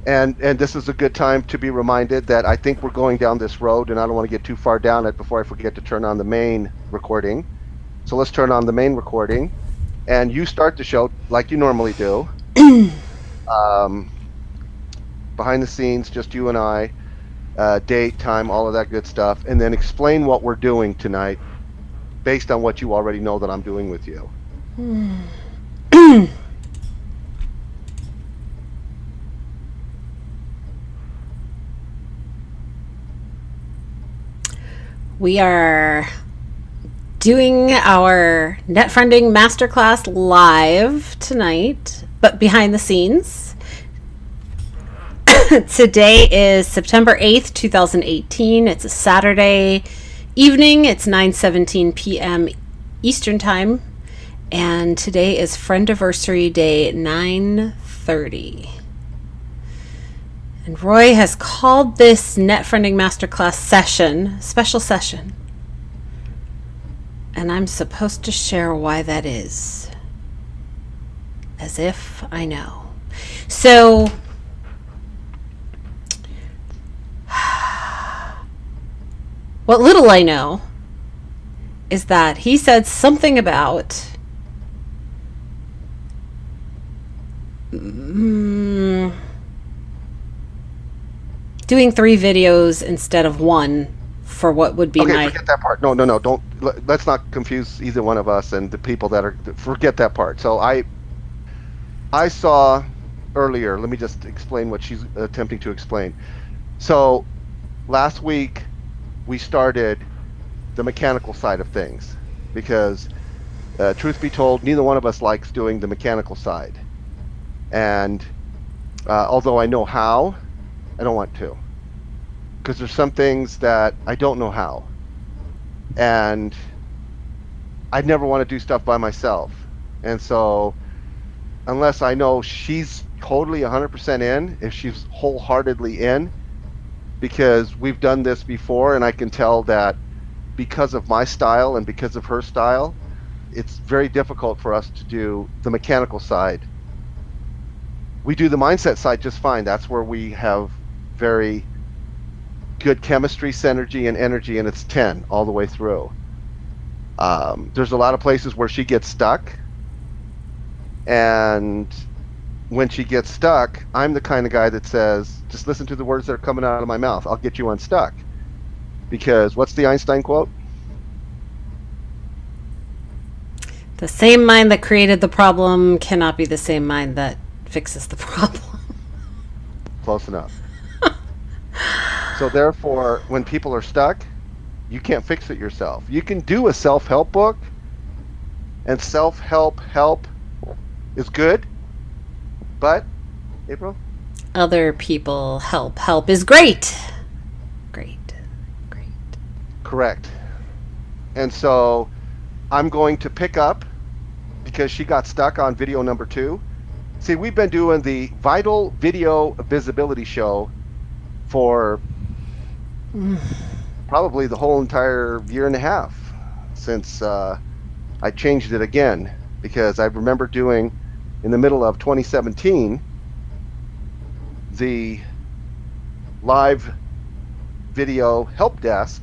And this is a good time to be reminded that I think we're going down this road, and I don't want to get too far down it before I forget to turn on the main recording. So let's turn on the main recording, and you start the show like you normally do. Um, Behind the scenes, just you and I, date, time, all of that good stuff, and then explain what we're doing tonight based on what you already know that I'm doing with you. We are doing our net friending masterclass live tonight, but behind the scenes. Today is September 8th, 2018. It's a Saturday evening. It's 9:17 p.m. Eastern Time. And today is Friendiversary Day 930. And Roy has called this net friending masterclass special session. And I'm supposed to share why that is. As if I know. So, what little I know is that he said something about doing 3 videos instead of 1 for what would be Okay, forget that part. No, don't. Let's not confuse either one of us and the people that are. Forget that part. So I saw earlier. Let me just explain what she's attempting to explain. So last week we started the mechanical side of things because, truth be told, neither one of us likes doing the mechanical side. And although I know how, I don't want to, because there's some things that I don't know how, and I'd never want to do stuff by myself. And so unless I know she's totally 100% in, if she's wholeheartedly in, because we've done this before, and I can tell that because of my style and because of her style, it's very difficult for us to do the mechanical side. We do the mindset side just fine. That's where we have very good chemistry, synergy, and energy, and it's 10 all the way through. There's a lot of places where she gets stuck, and when she gets stuck, I'm the kind of guy that says, just listen to the words that are coming out of my mouth. I'll get you unstuck. Because what's the Einstein quote? The same mind that created the problem cannot be the same mind that fixes the problem. Close enough. So therefore, when people are stuck, you can't fix it yourself. You can do a self-help book, and self-help is good, but, April? Other people help. Help is great. Great. Correct. And so I'm going to pick up, because she got stuck on video number 2. See, we've been doing the Vital Video Visibility Show for probably the whole entire year and a half since I changed it again, because I remember doing, in the middle of 2017, the live video help desk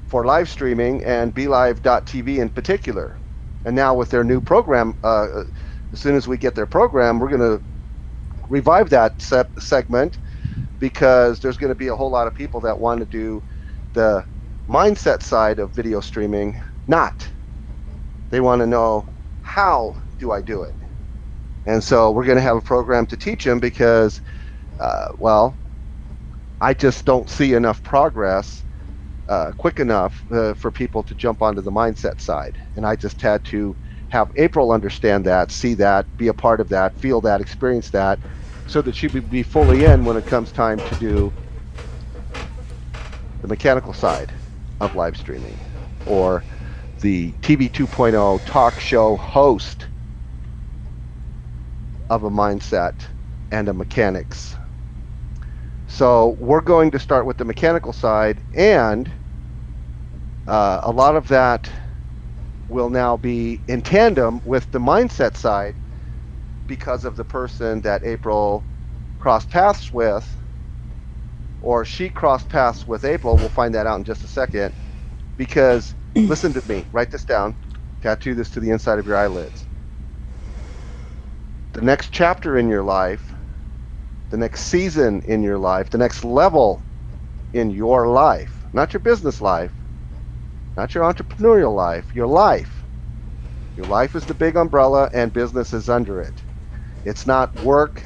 for live streaming and BeLive.tv in particular. And now with their new program, as soon as we get their program, we're going to revive that segment, because there's going to be a whole lot of people that want to do the mindset side of video streaming. They want to know, how do I do it? And so we're going to have a program to teach them, because I just don't see enough progress quick enough for people to jump onto the mindset side. And I just had to have April understand that, see that, be a part of that, feel that, experience that, so that she would be fully in when it comes time to do the mechanical side of live streaming, or the TV 2.0 talk show host of a mindset and a mechanics. So we're going to start with the mechanical side, and a lot of that will now be in tandem with the mindset side, because of the person that April crossed paths with, or she crossed paths with April. We'll find that out in just a second. Because, listen to me, write this down, tattoo this to the inside of your eyelids. The next chapter in your life, the next season in your life, the next level in your life, not your business life, not your entrepreneurial life, your life. Your life is the big umbrella and business is under it. It's not work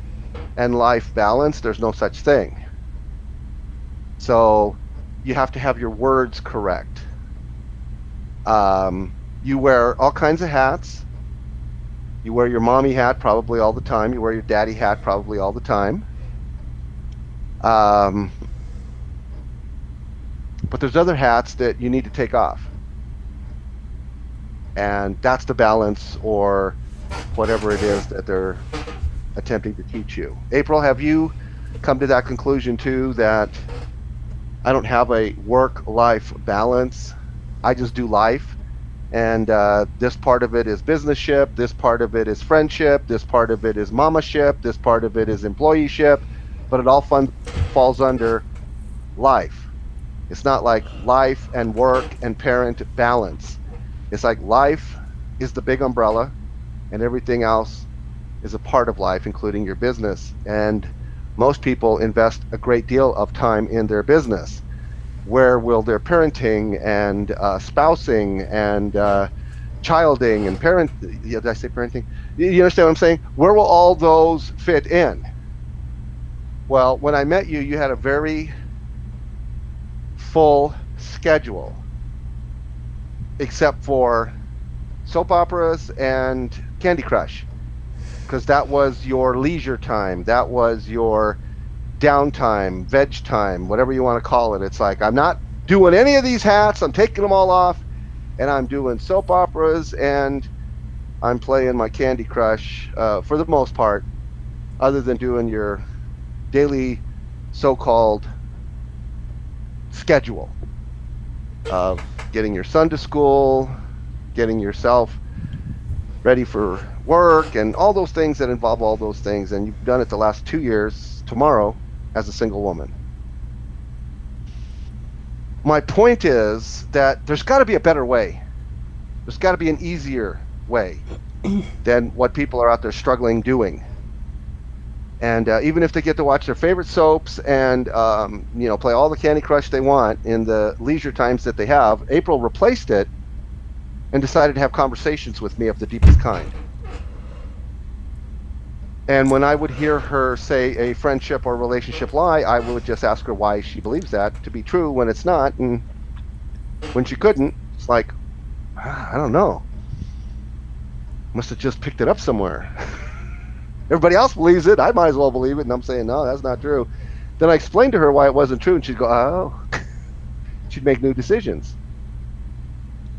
and life balance. There's no such thing. So you have to have your words correct. You wear all kinds of hats. You wear your mommy hat probably all the time. You wear your daddy hat probably all the time. But there's other hats that you need to take off. And that's the balance, or whatever it is that they're attempting to teach you. April, have you come to that conclusion too, that I don't have a work-life balance? I just do life, and this part of it is business-ship, this part of it is friendship, this part of it is mama-ship, this part of it is employee-ship, but it all falls under life. It's not like life and work and parent balance. It's like life is the big umbrella, and everything else is a part of life, including your business. And most people invest a great deal of time in their business. Where will their parenting and spousing and childing and did I say parenting? You understand what I'm saying? Where will all those fit in? Well, when I met you, you had a very full schedule, except for soap operas and Candy Crush, because that was your leisure time. That was your downtime, veg time, whatever you want to call it. It's like, I'm not doing any of these hats. I'm taking them all off, and I'm doing soap operas, and I'm playing my Candy Crush for the most part, other than doing your daily so-called schedule of getting your son to school, getting yourself ready for work, and all those things that involve all those things. And you've done it the last 2 years, tomorrow, as a single woman. My point is that there's got to be a better way. There's got to be an easier way than what people are out there struggling doing. And even if they get to watch their favorite soaps and play all the Candy Crush they want in the leisure times that they have, April replaced it and decided to have conversations with me of the deepest kind. And when I would hear her say a friendship or relationship lie, I would just ask her why she believes that to be true when it's not. And when she couldn't, it's like, I don't know. Must have just picked it up somewhere. Everybody else believes it. I might as well believe it. And I'm saying, no, that's not true. Then I explained to her why it wasn't true, and she'd go, oh. She'd make new decisions.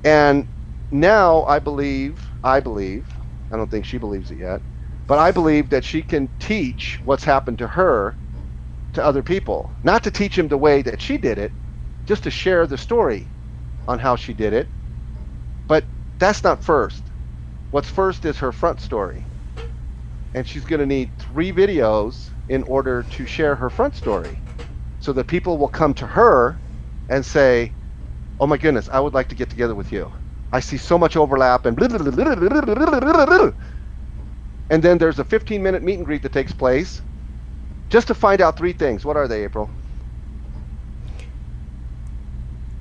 And now I believe, I don't think she believes it yet, but I believe that she can teach what's happened to her to other people. Not to teach them the way that she did it, just to share the story on how she did it. But that's not first. What's first is her front story. And she's going to need 3 videos in order to share her front story, so that people will come to her and say, oh my goodness, I would like to get together with you. I see so much overlap and blah, blah, blah, blah, blah, blah, blah, blah. And then there's a 15-minute meet and greet that takes place just to find out 3 things. What are they, April?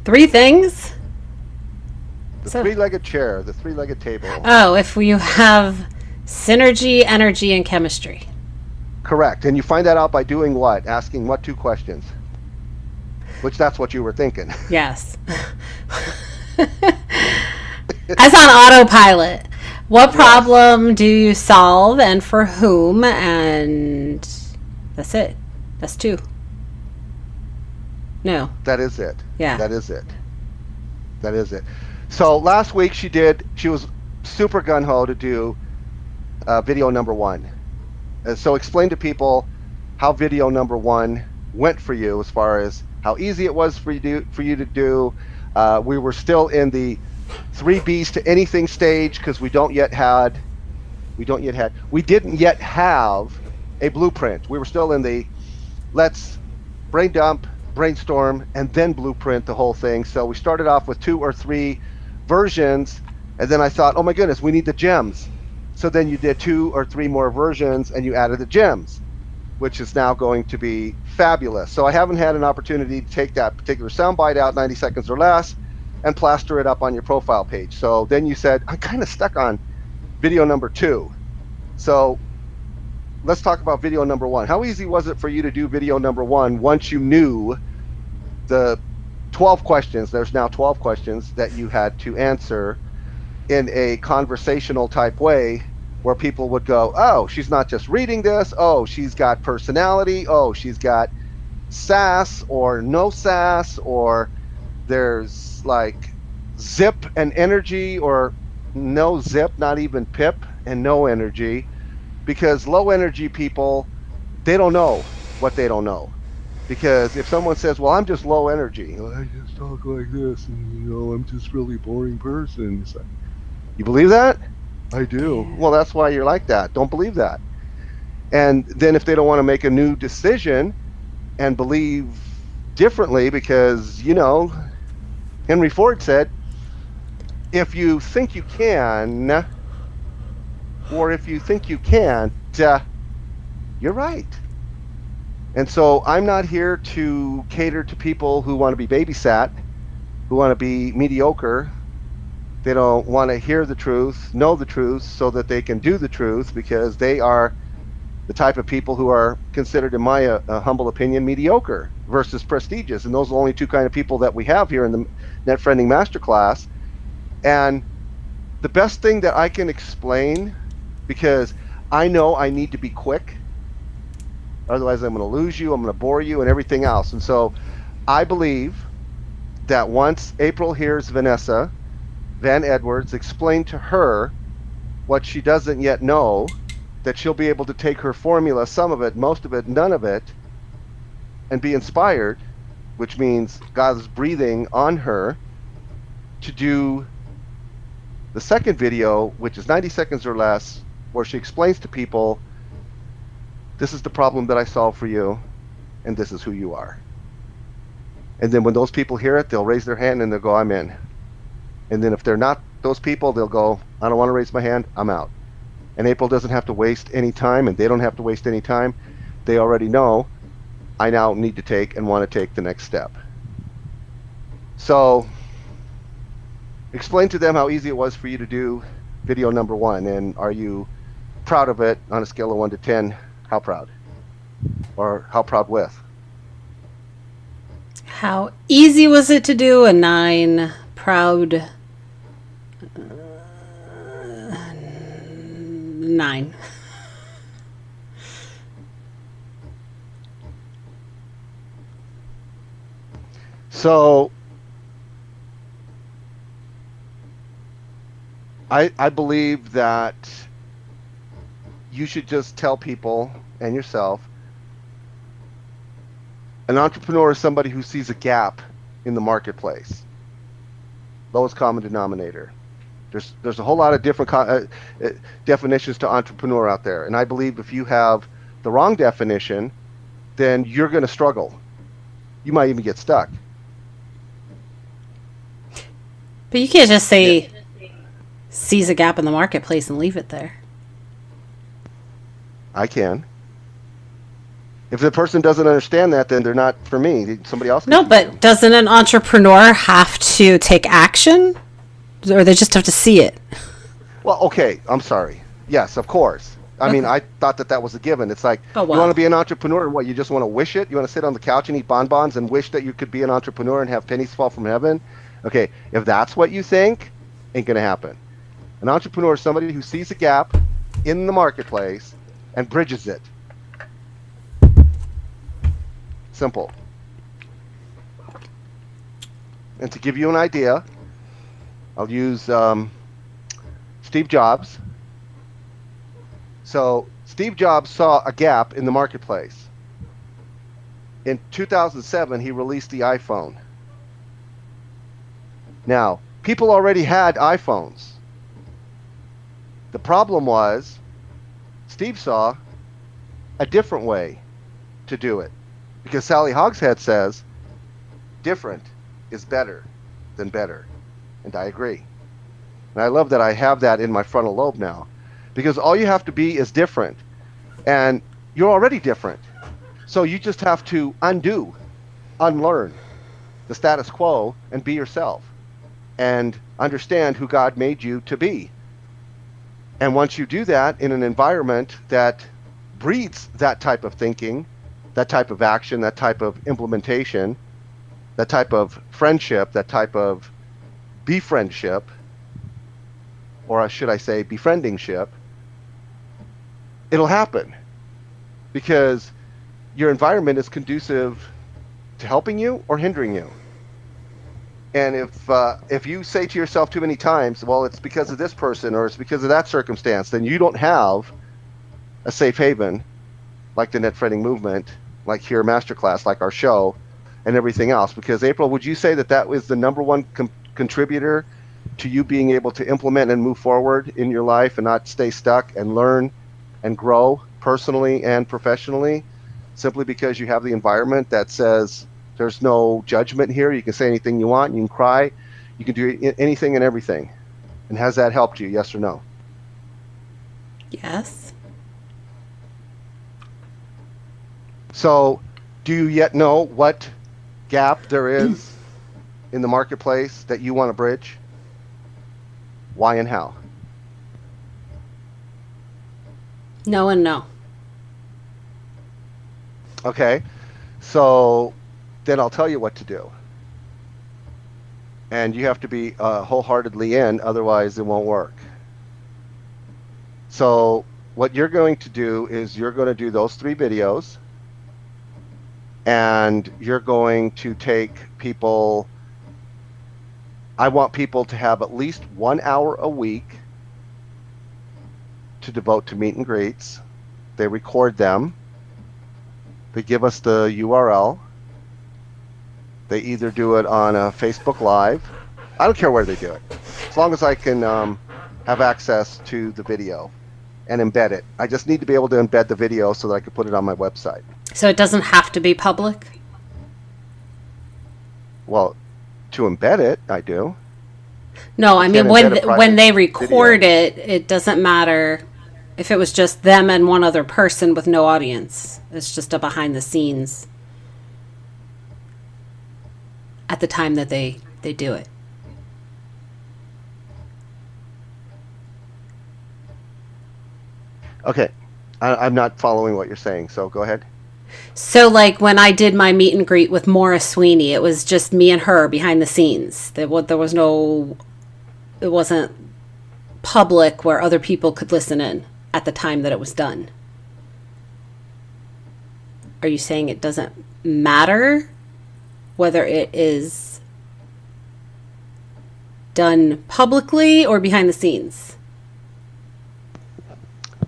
3 things? The 3-legged chair, the 3-legged table. Oh, if you have synergy, energy, and chemistry. Correct. And you find that out by doing what? Asking what 2 questions? Which that's what you were thinking. Yes. As on autopilot. What problem do you solve, and for whom? And that's it. That's 2. No. That is it. Yeah. That is it. That is it. So last week she was super gung-ho to do video number 1. So explain to people how video number 1 went for you, as far as how easy it was for you to do. We were still in the 3 B's to anything stage, because we didn't yet have a blueprint. We were still in the let's brain dump, brainstorm, and then blueprint the whole thing. So we started off with 2 or 3 versions, and then I thought, oh my goodness, we need the gems. So then you did 2 or 3 more versions, and you added the gems, which is now going to be fabulous. So I haven't had an opportunity to take that particular soundbite out, 90 seconds or less, and plaster it up on your profile page. So then you said, I'm kind of stuck on video number 2. So let's talk about video number 1. How easy was it for you to do video number 1 once you knew the 12 questions? There's now 12 questions that you had to answer in a conversational type way where people would go, oh, she's not just reading this. Oh, she's got personality. Oh, she's got sass or no sass, or there's like zip and energy, or no zip, not even pip, and no energy. Because low energy people, they don't know what they don't know. Because if someone says, well, I'm just low energy, I just talk like this, and I'm just really boring person. It's like, you believe that? I do. Well, that's why you're like that. Don't believe that. And then if they don't want to make a new decision and believe differently, because, Henry Ford said, if you think you can, or if you think you can't, you're right. And so I'm not here to cater to people who want to be babysat, who want to be mediocre. They don't want to hear the truth, know the truth, so that they can do the truth, because they are the type of people who are considered, in my humble opinion, mediocre versus prestigious. And those are the only 2 kind of people that we have here in the Net Friending Masterclass. And the best thing that I can explain, because I know I need to be quick, otherwise I'm going to lose you, I'm going to bore you, and everything else. And so I believe that once April hears Vanessa Van Edwards explain to her what she doesn't yet know, that she'll be able to take her formula, some of it, most of it, none of it, and be inspired, which means God's breathing on her, to do the second video, which is 90 seconds or less, where she explains to people, this is the problem that I solved for you, and this is who you are. And then when those people hear it, they'll raise their hand and they'll go, I'm in. And then if they're not those people, they'll go, I don't want to raise my hand, I'm out. And April doesn't have to waste any time, and they don't have to waste any time. They already know, I now need to take and want to take the next step. So explain to them how easy it was for you to do video number 1, and are you proud of it on a scale of 1 to 10? How proud? Or how proud with? How easy was it to do? A 9. Proud. 9. So I believe that you should just tell people and yourself, an entrepreneur is somebody who sees a gap in the marketplace. Lowest common denominator. There's a whole lot of different definitions to entrepreneur out there, and I believe if you have the wrong definition, then you're going to struggle. You might even get stuck. But you can't just say sees a gap in the marketplace and leave it there. I can. If the person doesn't understand that, then they're not for me. Somebody else can. No, but doesn't an entrepreneur have to take action? Or they just have to see it? Well, okay, I'm sorry. Yes, of course. I mean, I thought that was a given. It's like, Oh, wow. You want to be an entrepreneur, what, you just want to wish it? You want to sit on the couch and eat bonbons and wish that you could be an entrepreneur and have pennies fall from heaven? Okay, if that's what you think, ain't going to happen. An entrepreneur is somebody who sees a gap in the marketplace and bridges it. Simple. And to give you an idea, I'll use Steve Jobs. So Steve Jobs saw a gap in the marketplace. In 2007, he released the iPhone. Now, people already had iPhones. The problem was, Steve saw a different way to do it. Because Sally Hogshead says different is better than better. And I agree. And I love that I have that in my frontal lobe now. Because all you have to be is different. And you're already different. So you just have to unlearn the status quo and be yourself and understand who God made you to be. And once you do that in an environment that breeds that type of thinking, that type of action, that type of implementation, that type of friendship, that type of befriendship, or should I say befriendingship, it'll happen because your environment is conducive to helping you or hindering you. And if you say to yourself too many times, well, it's because of this person or it's because of that circumstance, then you don't have a safe haven like the Net Friending Movement, like here Masterclass, like our show, and everything else. Because April, would you say that that was the number one contributor to you being able to implement and move forward in your life and not stay stuck and learn and grow personally and professionally, simply because you have the environment that says there's no judgment here. You can say anything you want. You can cry. You can do anything and everything. And has that helped you? Yes or no? Yes. So do you yet know what gap there is in the marketplace that you want to bridge? Why and how? No and no. Okay. So then I'll tell you what to do. And you have to be wholeheartedly in, otherwise it won't work. So what you're going to do is you're going to do those 3 videos, and you're going to take people. I want people to have at least 1 hour a week to devote to meet and greets. They record them. They give us the URL. They either do it on a Facebook Live. I don't care where they do it, as long as I can have access to the video and embed it. I just need to be able to embed the video so that I can put it on my website. So it doesn't have to be public? Well, to embed it, I do. No, I mean Can't embed a when they private record video. it doesn't matter if it was just them and one other person with no audience. It's just a behind the scenes at the time that they do it. Okay, I'm not following what you're saying, so go ahead. So, like when I did my meet and greet with Maura Sweeney, it was just me and her behind the scenes. There was no, it wasn't public where other people could listen in at the time that it was done. Are you saying it doesn't matter whether it is done publicly or behind the scenes?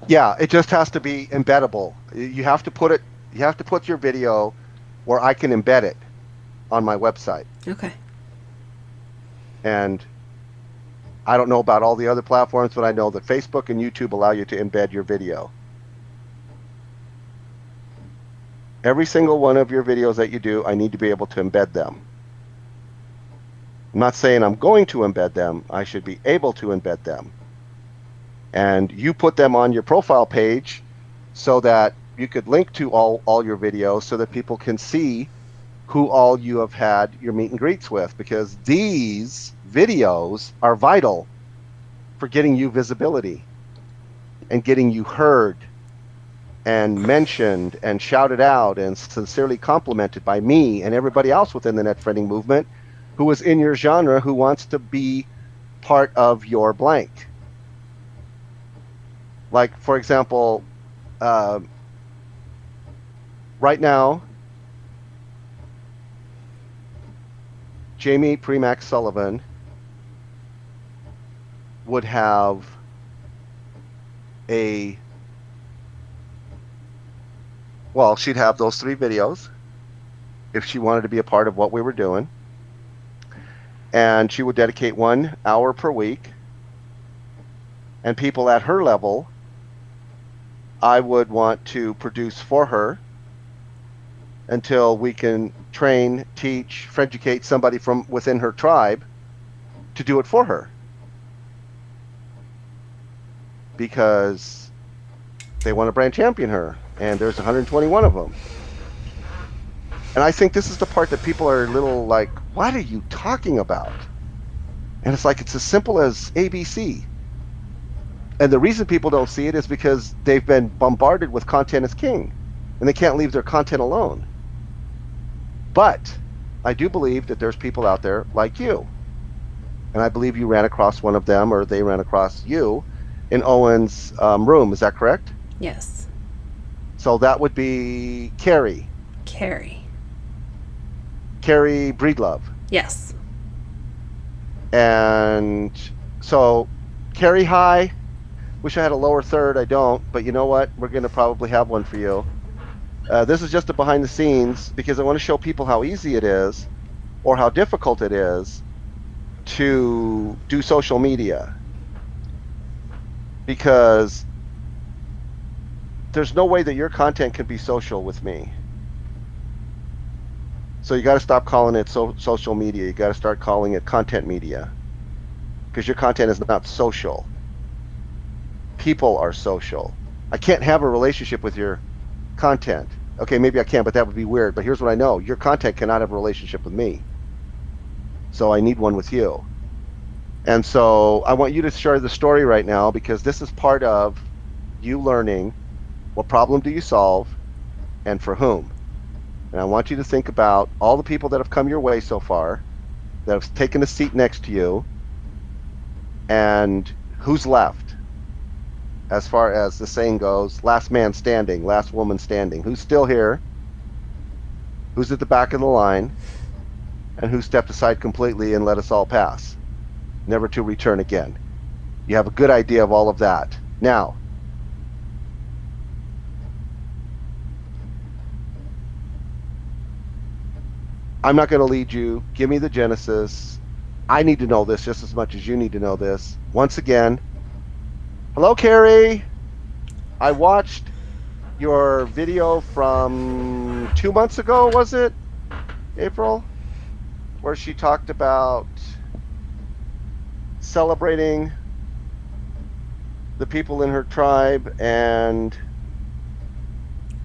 Yeah, it just has to be embeddable. You have to put it. You have to put your video where I can embed it on my website. Okay. And I don't know about all the other platforms, but I know that Facebook and YouTube allow you to embed your video. Every single one of your videos that you do, I need to be able to embed them. I'm not saying I'm going to embed them. I should be able to embed them. And you put them on your profile page so that you could link to all your videos so that people can see who all you have had your meet and greets with, because these videos are vital for getting you visibility and getting you heard and mentioned and shouted out and sincerely complimented by me and everybody else within the Net Friending Movement who is in your genre, who wants to be part of your blank. Like, for example, right now, Jamie Premack Sullivan would have she'd have those 3 videos if she wanted to be a part of what we were doing. And she would dedicate 1 hour per week. And people at her level I would want to produce for her until we can train, teach, educate somebody from within her tribe to do it for her because they want to brand champion her, and there's 121 of them. And I think this is the part that people are a little like, what are you talking about? And it's like, it's as simple as ABC. And the reason people don't see it is because they've been bombarded with content is king, and they can't leave their content alone. But I do believe that there's people out there like you. And I believe you ran across one of them, or they ran across you in Owen's room. Is that correct? Yes. So that would be Carrie. Carrie. Carrie Breedlove. Yes. And so, Carrie, hi. Wish I had a lower third. I don't. But you know what? We're going to probably have one for you. This is just a behind the scenes because I want to show people how easy it is or how difficult it is to do social media. Because there's no way that your content can be social with me. So you got to stop calling it social media. You got to start calling it content media. Because your content is not social. People are social. I can't have a relationship with your content. Okay, maybe I can, but that would be weird. But here's what I know. Your content cannot have a relationship with me. So I need one with you. And so I want you to share the story right now because this is part of you learning what problem do you solve and for whom. And I want you to think about all the people that have come your way so far, that have taken a seat next to you, and who's left. As far as the saying goes, last man standing, last woman standing. Who's still here? Who's at the back of the line? And who stepped aside completely and let us all pass, never to return again? You have a good idea of all of that. Now, I'm not going to lead you. Give me the genesis. I need to know this just as much as you need to know this. Once again, hello, Carrie. I watched your video from 2 months ago, was it? April? Where she talked about celebrating the people in her tribe, and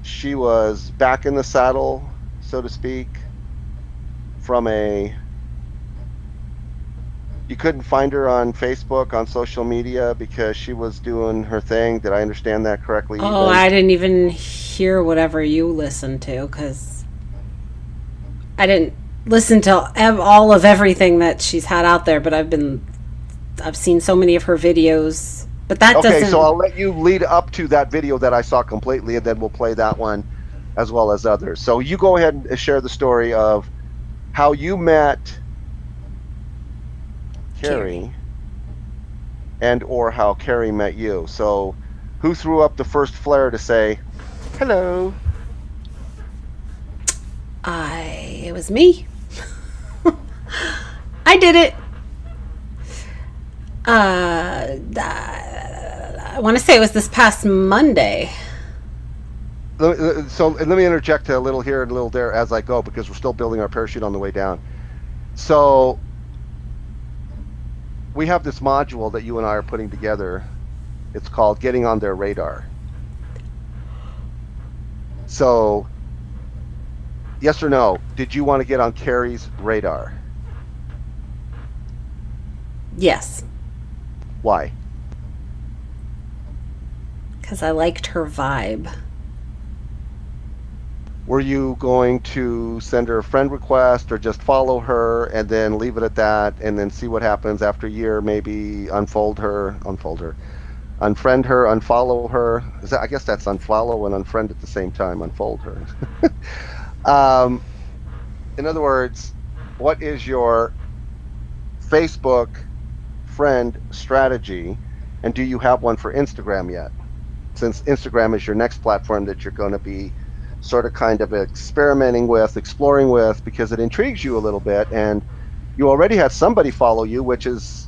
she was back in the saddle, so to speak, from you couldn't find her on Facebook, on social media, because she was doing her thing. Did I understand that correctly? Oh, I didn't even hear whatever you listened to because I didn't listen to all of everything that she's had out there. But I've seen so many of her videos. But that doesn't. Okay, so I'll let you lead up to that video that I saw completely, and then we'll play that one as well as others. So you go ahead and share the story of how you met Carrie, and or how Carrie met you. So who threw up the first flare to say hello? It was me. I did it. I want to say it was this past Monday. So let me interject a little here and a little there as I go, because we're still building our parachute on the way down. So we have this module that you and I are putting together. It's called Getting on Their Radar. So, yes or no, did you want to get on Carrie's radar? Yes. Why? Because I liked her vibe. Were you going to send her a friend request or just follow her and then leave it at that and then see what happens after a year? Maybe unfriend her, unfollow her. I guess that's unfollow and unfriend at the same time, unfold her. In other words, what is your Facebook friend strategy, and do you have one for Instagram yet? Since Instagram is your next platform that you're going to be sort of kind of experimenting with, exploring with, because it intrigues you a little bit, and you already had somebody follow you, which is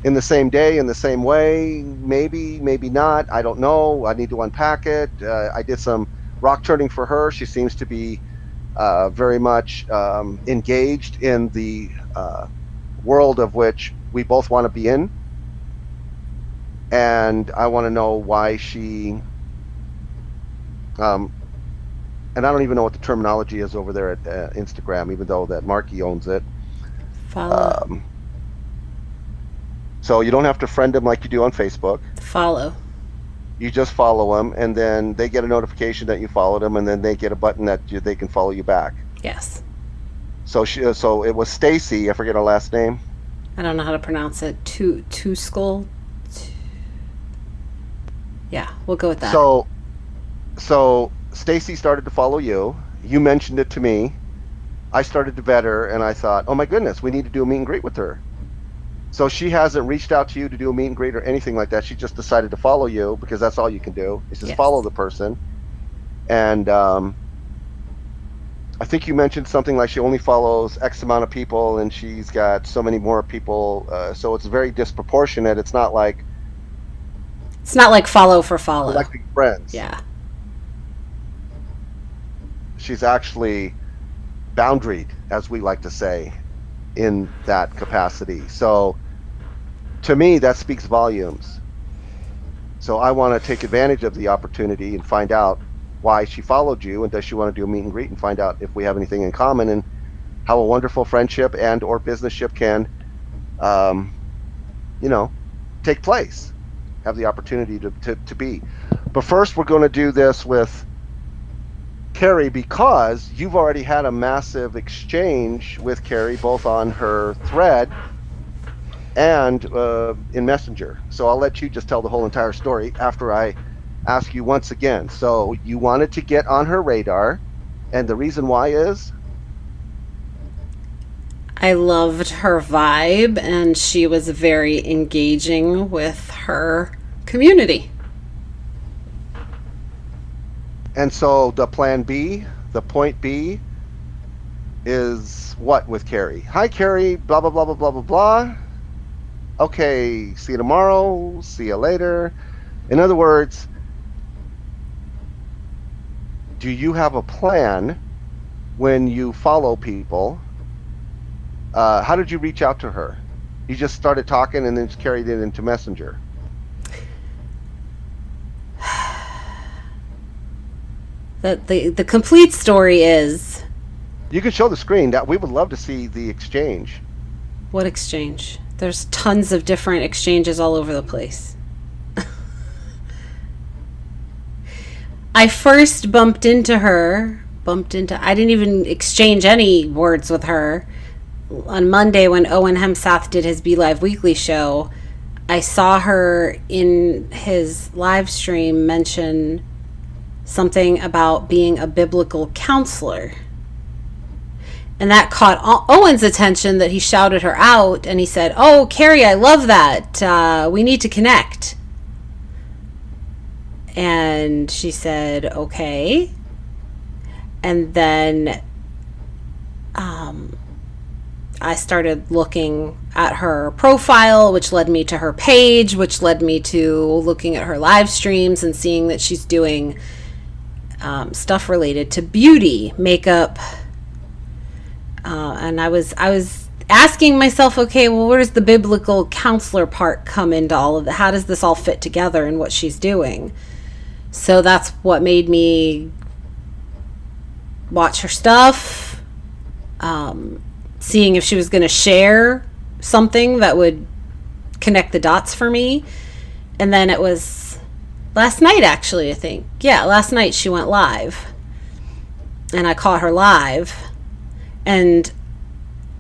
in the same day, in the same way, maybe, maybe not. I don't know. I need to unpack it. I did some rock turning for her. She seems to be very much engaged in the world of which we both want to be in. And I want to know why um, and I don't even know what the terminology is over there at Instagram, even though that Marky owns it. Follow. Um, so you don't have to friend them like you do on Facebook. Follow. You just follow them, and then they get a notification that you followed them, and then they get a button that they can follow you back. Yes. So it was Stacy. I forget her last name. I don't know how to pronounce it. Two skull. Yeah, we'll go with that. So Stacy started to follow you. You mentioned it to me. I started to vet her, and I thought, oh my goodness, we need to do a meet and greet with her. So she hasn't reached out to you to do a meet and greet or anything like that. She just decided to follow you because that's all you can do. Is just Yes. follow the person. And I think you mentioned something like she only follows X amount of people, and she's got so many more people. So it's very disproportionate. It's not like It's not like follow for follow. collecting friends. Yeah. She's actually boundaried, as we like to say, in that capacity. So to me, that speaks volumes. So I want to take advantage of the opportunity and find out why she followed you, and does she want to do a meet and greet and find out if we have anything in common, and how a wonderful friendship and or businessship can, um, take place, have the opportunity to be. But first, we're going to do this with Carrie, because you've already had a massive exchange with Carrie, both on her thread and in Messenger. So I'll let you just tell the whole entire story after I ask you once again. So you wanted to get on her radar, and the reason why is? I loved her vibe, and she was very engaging with her community. And so the plan B, the point B, is what with Carrie? Hi, Carrie, blah, blah, blah, blah, blah, blah, blah. Okay, see you tomorrow, see you later. In other words, do you have a plan when you follow people? How did you reach out to her? You just started talking and then just carried it into Messenger. The complete story is You can show the screen. That we would love to see the exchange. what exchange? There's tons of different exchanges all over the place. I first bumped into her. I didn't even exchange any words with her. On Monday, when Owen Hemsath did his Be Live Weekly show, I saw her in his live stream mention something about being a biblical counselor. And that caught Owen's attention, that he shouted her out, and he said, "Oh, Carrie, I love that. We need to connect." And she said, "Okay." And then I started looking at her profile, which led me to her page, which led me to looking at her live streams and seeing that she's doing stuff related to beauty, makeup. And I was asking myself, okay, well, where does the biblical counselor part come into all of that? How does this all fit together in what she's doing? So that's what made me watch her stuff, seeing if she was going to share something that would connect the dots for me. And then it was last night, actually, I think. Yeah, last night she went live. And I caught her live. And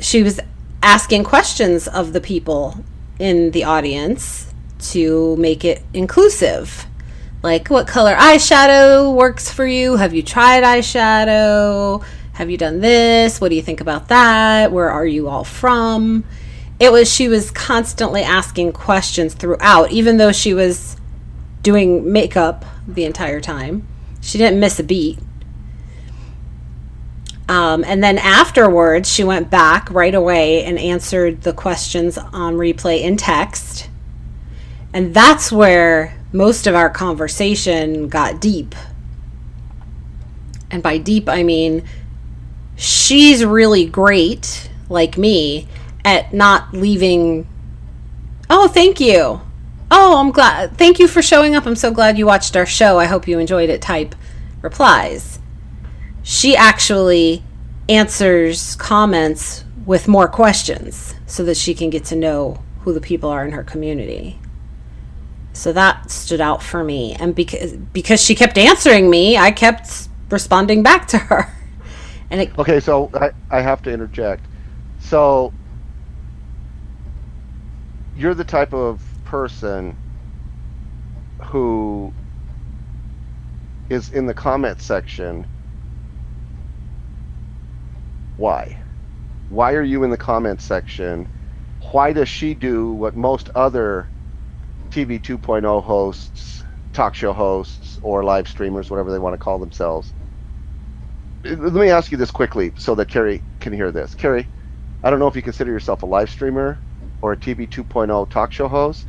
she was asking questions of the people in the audience to make it inclusive. Like, what color eyeshadow works for you? Have you tried eyeshadow? Have you done this? What do you think about that? Where are you all from? She was constantly asking questions throughout, even though she was doing makeup the entire time. She didn't miss a beat. And then afterwards, she went back right away and answered the questions on replay in text. And that's where most of our conversation got deep. And by deep, I mean she's really great, like me, at not leaving, oh, thank you. Oh, I'm glad. Thank you for showing up. I'm so glad you watched our show. I hope you enjoyed it type replies. She actually answers comments with more questions so that she can get to know who the people are in her community. So that stood out for me. And because she kept answering me, I kept responding back to her. And it, Okay, so I have to interject. So you're the type of person who is in the comment section. Why? Why are you in the comment section? Why does she do what most other TV 2.0 hosts, talk show hosts, or live streamers, whatever they want to call themselves? Let me ask you this quickly so that Carrie can hear this. Carrie, I don't know if you consider yourself a live streamer or a TV 2.0 talk show host,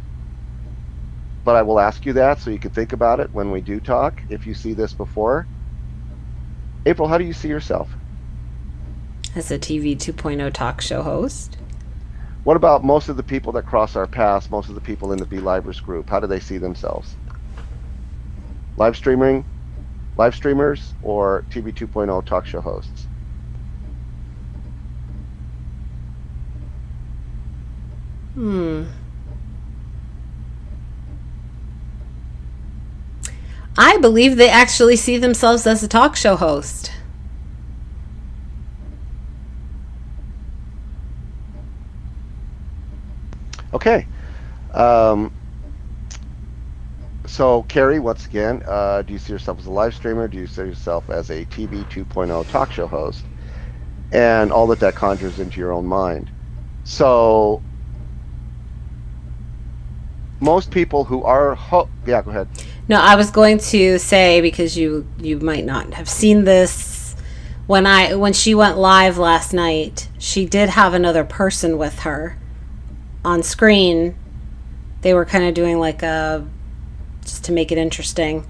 but I will ask you that so you can think about it when we do talk, if you see this before. April, how do you see yourself? as a TV 2.0 talk show host. What about most of the people that cross our paths, most of the people in the Be Livers group? How do they see themselves? Live streamers, or TV 2.0 talk show hosts? I believe they actually see themselves as a talk show host. Okay. So, Carrie, once again, do you see yourself as a live streamer? Do you see yourself as a TV 2.0 talk show host? And all that conjures into your own mind. So, most people who are... yeah, go ahead. No, I was going to say, because you might not have seen this, when she went live last night, she did have another person with her on screen. They were kind of doing like just to make it interesting,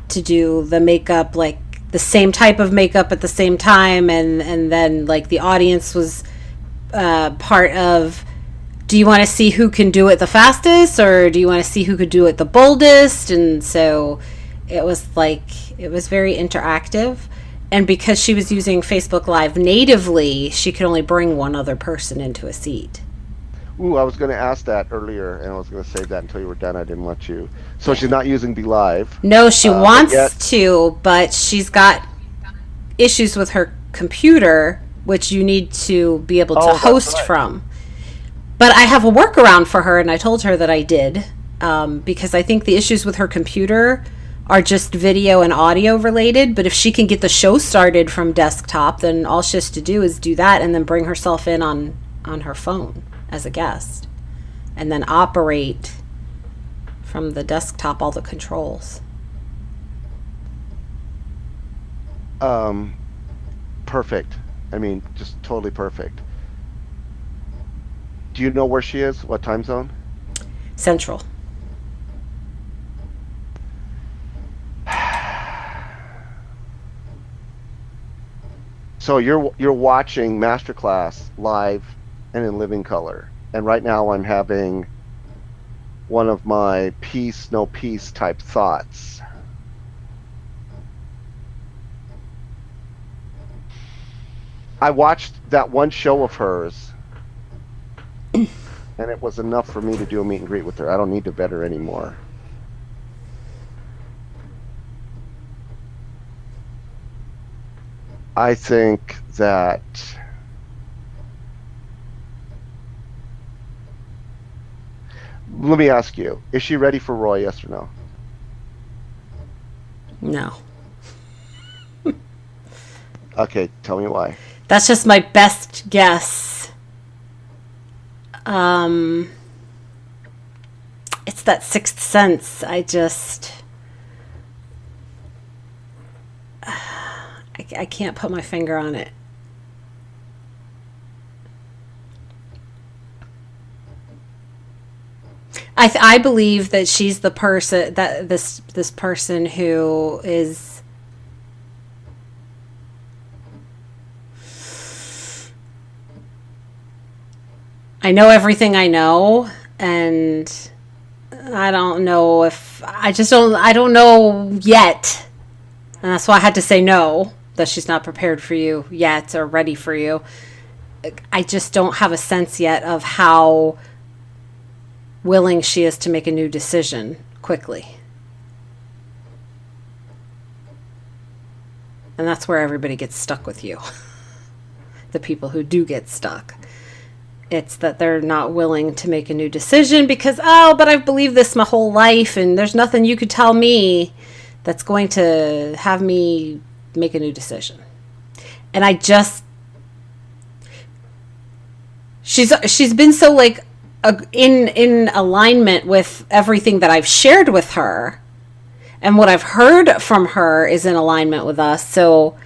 to do the makeup, like the same type of makeup at the same time, and then like the audience was part of, do you want to see who can do it the fastest, or do you want to see who could do it the boldest? And so it was very interactive. And because she was using Facebook Live natively, she could only bring one other person into a seat. Ooh, I was going to ask that earlier, and I was going to save that until you were done. I didn't want you. So she's not using Be Live. No, she wants to, but she's got issues with her computer, which you need to be able to host from. But I have a workaround for her, and I told her that I did, because I think the issues with her computer are just video and audio related. But if she can get the show started from desktop, then all she has to do is do that and then bring herself in on her phone as a guest, and then operate from the desktop all the controls. Perfect. I mean, just totally perfect. Do you know where she is? What time zone? Central. So you're watching Masterclass live and in living color. And right now I'm having one of my peace, no peace type thoughts. I watched that one show of hers, and it was enough for me to do a meet and greet with her. I don't need to vet her anymore. I think that let me ask you, is she ready for Roy, yes or no? No. Okay, tell me why. That's just my best guess. It's that sixth sense. I can't put my finger on it. I believe that she's the person that this person who is. I know everything I know, and I don't know if I just don't. I don't know yet, and that's why I had to say no. That she's not prepared for you yet or ready for you. I just don't have a sense yet of how willing she is to make a new decision quickly. And that's where everybody gets stuck with you. The people who do get stuck. It's that they're not willing to make a new decision because, oh, but I've believed this my whole life and there's nothing you could tell me that's going to have me make a new decision. And I just, she's been so like in alignment with everything that I've shared with her, and what I've heard from her is in alignment with us. So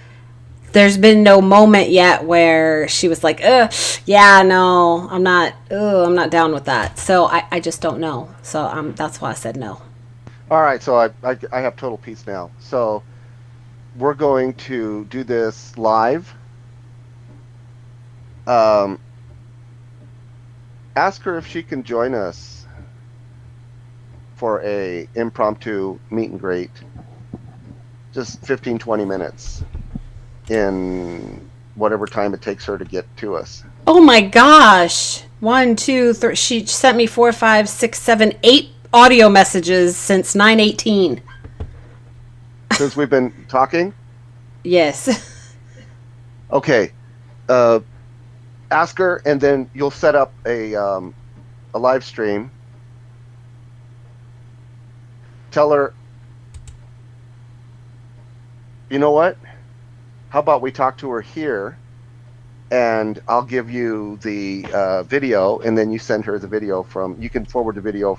there's been no moment yet where she was like, yeah, no, I'm not down with that. So I just don't know. So that's why I said no. All right, so I have total peace now. So we're going to do this live. Ask her if she can join us for a impromptu meet and greet. Just 15-20 minutes in whatever time it takes her to get to us. Oh my gosh. 1, 2, 3. She sent me 4, 5, 6, 7, 8 audio messages since 9/18. Since we've been talking? Yes. Okay. Ask her, and then you'll set up a live stream. Tell her, you know what? How about we talk to her here, and I'll give you the video, and then you send her the video from. You can forward the video.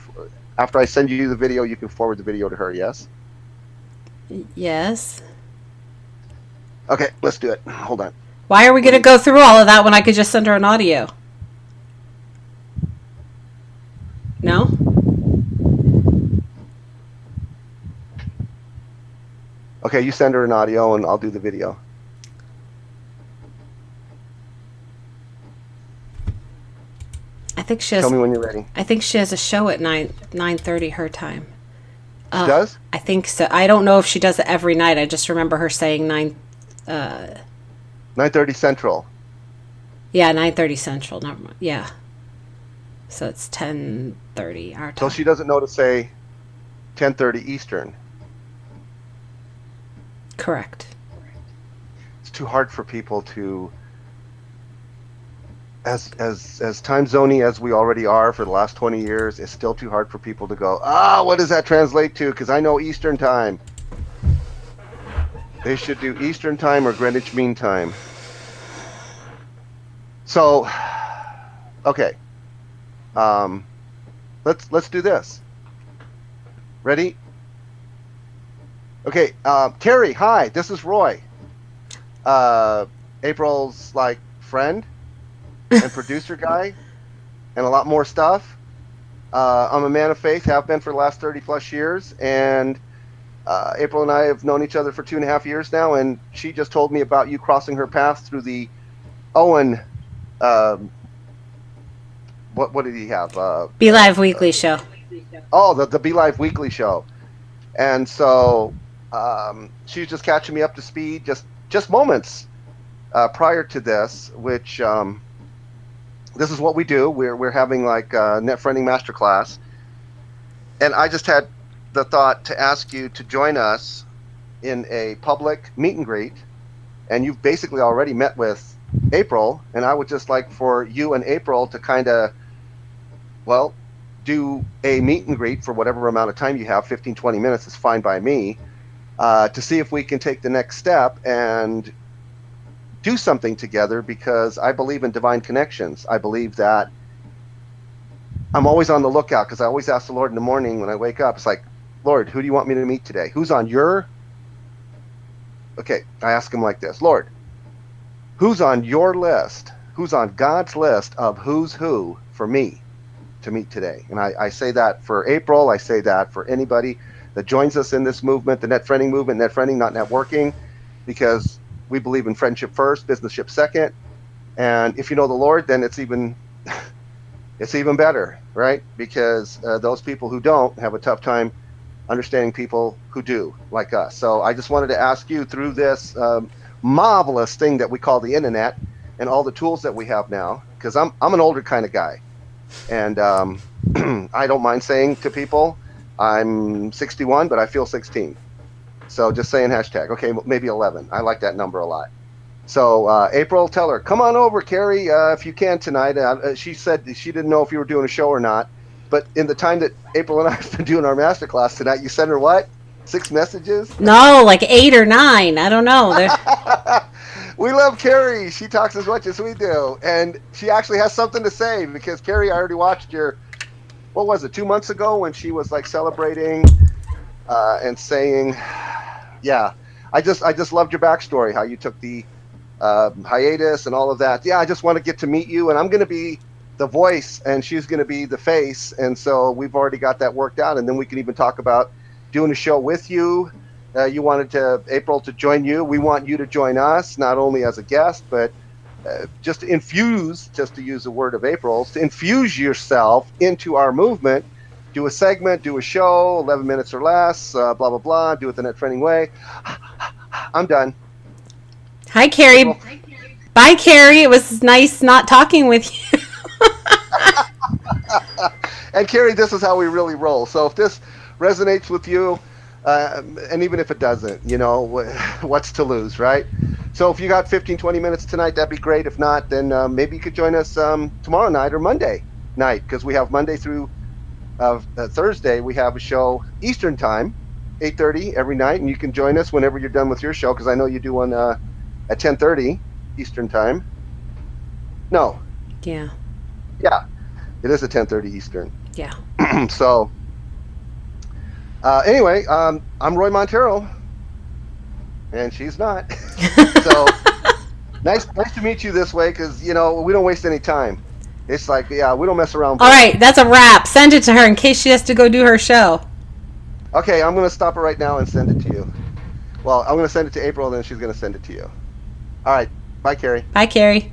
After I send you the video, you can forward the video to her. Yes. Yes. Okay, let's do it. Hold on. Why are we going to go through all of that when I could just send her an audio? No? Okay, you send her an audio, and I'll do the video. I think she has. Tell me when you're ready. I think she has a show at 9:30 her time. She does? I think so. I don't know if she does it every night. I just remember her saying 9:30 Central. Yeah, 9:30 Central. Never mind. Yeah. So it's 10:30 our time. So she doesn't know to say 10:30 Eastern. Correct. It's too hard for people to, as time zoney as we already are for the last 20 years, it's still too hard for people to go, what does that translate to? Because I know Eastern time. They should do Eastern time or Greenwich Mean Time. So, okay. Let's do this. Ready? Okay, Carrie, hi, this is Roy. April's like friend and producer guy and a lot more stuff. I'm a man of faith, have been for the last 30 plus years, and April and I have known each other for 2.5 years now, and she just told me about you crossing her path through the Owen, what did he have? Be Live Weekly show. Oh, the Be Live Weekly show. And so she's just catching me up to speed, just moments prior to this, which this is what we do. We're having like a net friending masterclass, and I just had the thought to ask you to join us in a public meet and greet, and you've basically already met with April, and I would just like for you and April to kind of, well, do a meet and greet for whatever amount of time you have. 15-20 minutes is fine by me, to see if we can take the next step and do something together, because I believe in divine connections. I believe that I'm always on the lookout, because I always ask the Lord in the morning when I wake up. It's like, Lord, who do you want me to meet today? Who's on your... Okay, I ask him like this. Lord, who's on your list? Who's on God's list of who's who for me? to meet today. And I say that for April. I say that for anybody that joins us in this movement, the net friending movement, net friending, not networking, because we believe in friendship first, businessship second. And if you know the Lord, then it's even better, right? Because those people who don't have a tough time understanding people who do, like us. So I just wanted to ask you through this marvelous thing that we call the internet and all the tools that we have now, because I'm an older kind of guy, and I don't mind saying to people I'm 61, but I feel 16. So just saying hashtag. Okay, maybe 11. I like that number a lot. So April, tell her, come on over, Carrie, if you can tonight. She said she didn't know if you were doing a show or not. But in the time that April and I have been doing our masterclass tonight, you sent her what? 6 messages? No, like 8 or 9. I don't know. We love Carrie. She talks as much as we do. And she actually has something to say because Carrie, I already watched your, what was it, 2 months ago when she was like celebrating and saying, yeah, I just loved your backstory, how you took the hiatus and all of that. Yeah, I just want to get to meet you, and I'm going to be the voice, and she's going to be the face, and so we've already got that worked out. And then we can even talk about doing a show with you. You wanted April to join you. We want you to join us, not only as a guest, but just to infuse, just to use the word of April's, to infuse yourself into our movement. Do a segment, do a show, 11 minutes or less, blah, blah, blah, do it the net friending way. I'm done. Hi, Carrie. April. Bye, Carrie. It was nice not talking with you. And Carrie, this is how we really roll. So if this resonates with you, and even if it doesn't, what's to lose, right? So if you got 15, 20 minutes tonight, that'd be great. If not, then maybe you could join us tomorrow night or Monday night, because we have Monday through Thursday. We have a show Eastern time, 8:30 every night, and you can join us whenever you're done with your show, because I know you do one at 10:30 Eastern time. No. Yeah. Yeah. It is at 10:30 Eastern. Yeah. So, anyway, I'm Roy Montero, and she's not. So, nice to meet you this way, because, we don't waste any time. It's like, yeah, we don't mess around. All right, that's a wrap. Send it to her in case she has to go do her show. Okay, I'm going to stop it right now and send it to you. Well, I'm going to send it to April, and then she's going to send it to you. All right. Bye, Carrie. Bye, Carrie.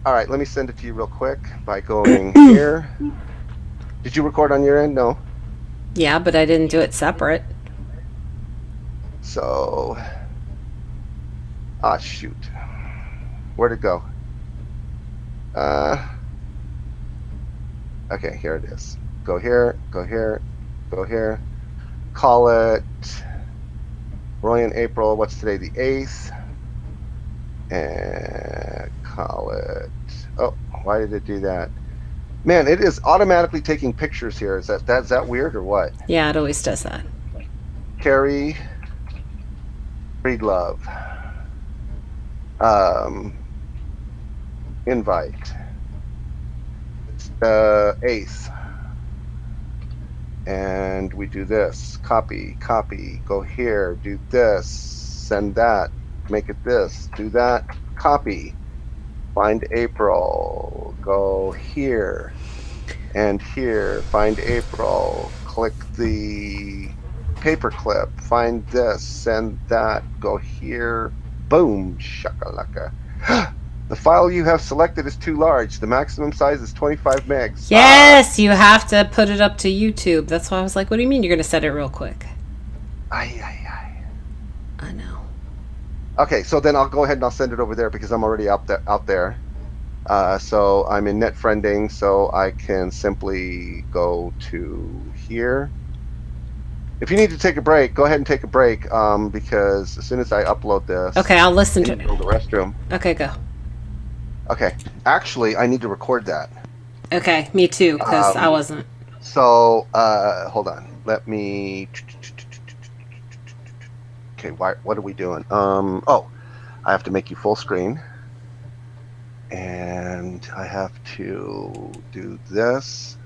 All right, let me send it to you real quick by going here. Did you record on your end? No. Yeah, but I didn't do it separate. So, shoot. Where'd it go? Okay, here it is. Go here, go here, go here. Call it Roy and April. What's today? The 8th. And call it. Oh, why did it do that? Man, it is automatically taking pictures here. Is that weird or what? Yeah, it always does that. Carrie Breedlove. Invite. It's the 8th. And we do this. Copy, go here, do this, send that, make it this, do that, copy. Find April, go here and here, find April, click the paperclip, find this, send that, go here, boom, shakalaka. The file you have selected is too large. The maximum size is 25 megs. Yes, you have to put it up to YouTube. That's why I was like, what do you mean you're going to set it real quick? I know. Okay, so then I'll go ahead and I'll send it over there because I'm already out there. So I'm in net friending, so I can simply go to here. If you need to take a break, go ahead and take a break because as soon as I upload this... Okay, I'll listen to it. Go to the restroom. Okay, go. Okay. Actually, I need to record that. Okay, me too, because I wasn't. So, hold on. Let me... Okay, what are we doing? I have to make you full screen. And I have to do this.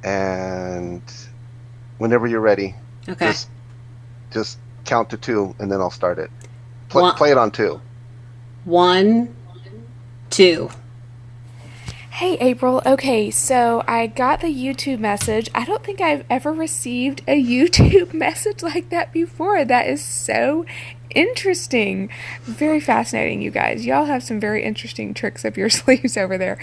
And whenever you're ready, okay, just count to 2, and then I'll start it. Play it on 2. 1, too. Hey April, okay, so I got the YouTube message. I don't think I've ever received a YouTube message like that before. That is so interesting. Very fascinating, you guys. Y'all have some very interesting tricks up your sleeves over there.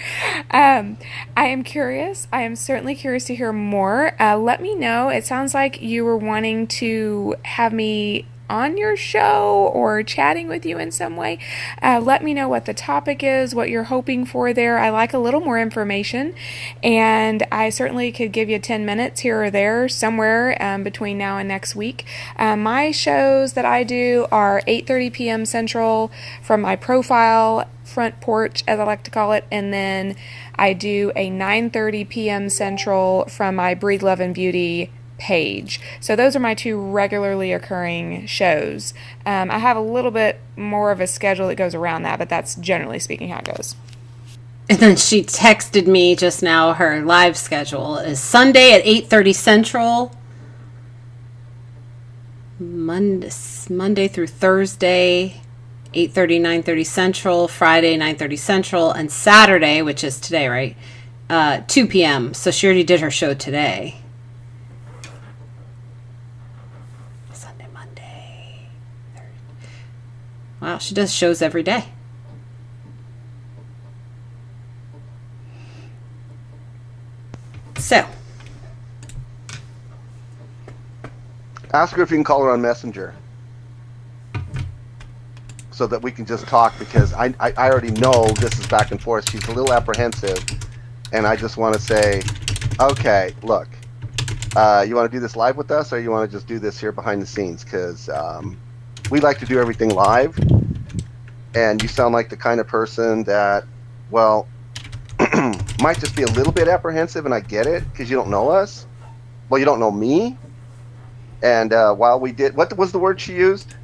I am curious. I am certainly curious to hear more. Let me know. It sounds like you were wanting to have me on your show or chatting with you in some way. Let me know what the topic is, what you're hoping for there. I like a little more information, and I certainly could give you 10 minutes here or there somewhere between now and next week. My shows that I do are 8:30 p.m. Central from my profile front porch, as I like to call it, and then I do a 9:30 p.m. Central from my Breedlove and Beauty page. So those are my two regularly occurring shows. I have a little bit more of a schedule that goes around that, but that's generally speaking how it goes. And then she texted me just now her live schedule is Sunday at 8:30 Central, Monday through Thursday, 8:30, 9:30 Central, Friday, 9:30 Central, and Saturday, which is today, right? 2 p.m. So she already did her show today. Sunday, Monday, Thursday. Wow, she does shows every day. So, Ask her if you can call her on Messenger so that we can just talk, because I already know this is back and forth. She's a little apprehensive, and I just want to say, okay, look, you want to do this live with us, or you want to just do this here behind the scenes? Because we like to do everything live, and you sound like the kind of person that, well, might just be a little bit apprehensive, and I get it, because you don't know us. Well, you don't know me. And while we did, what was the word she used?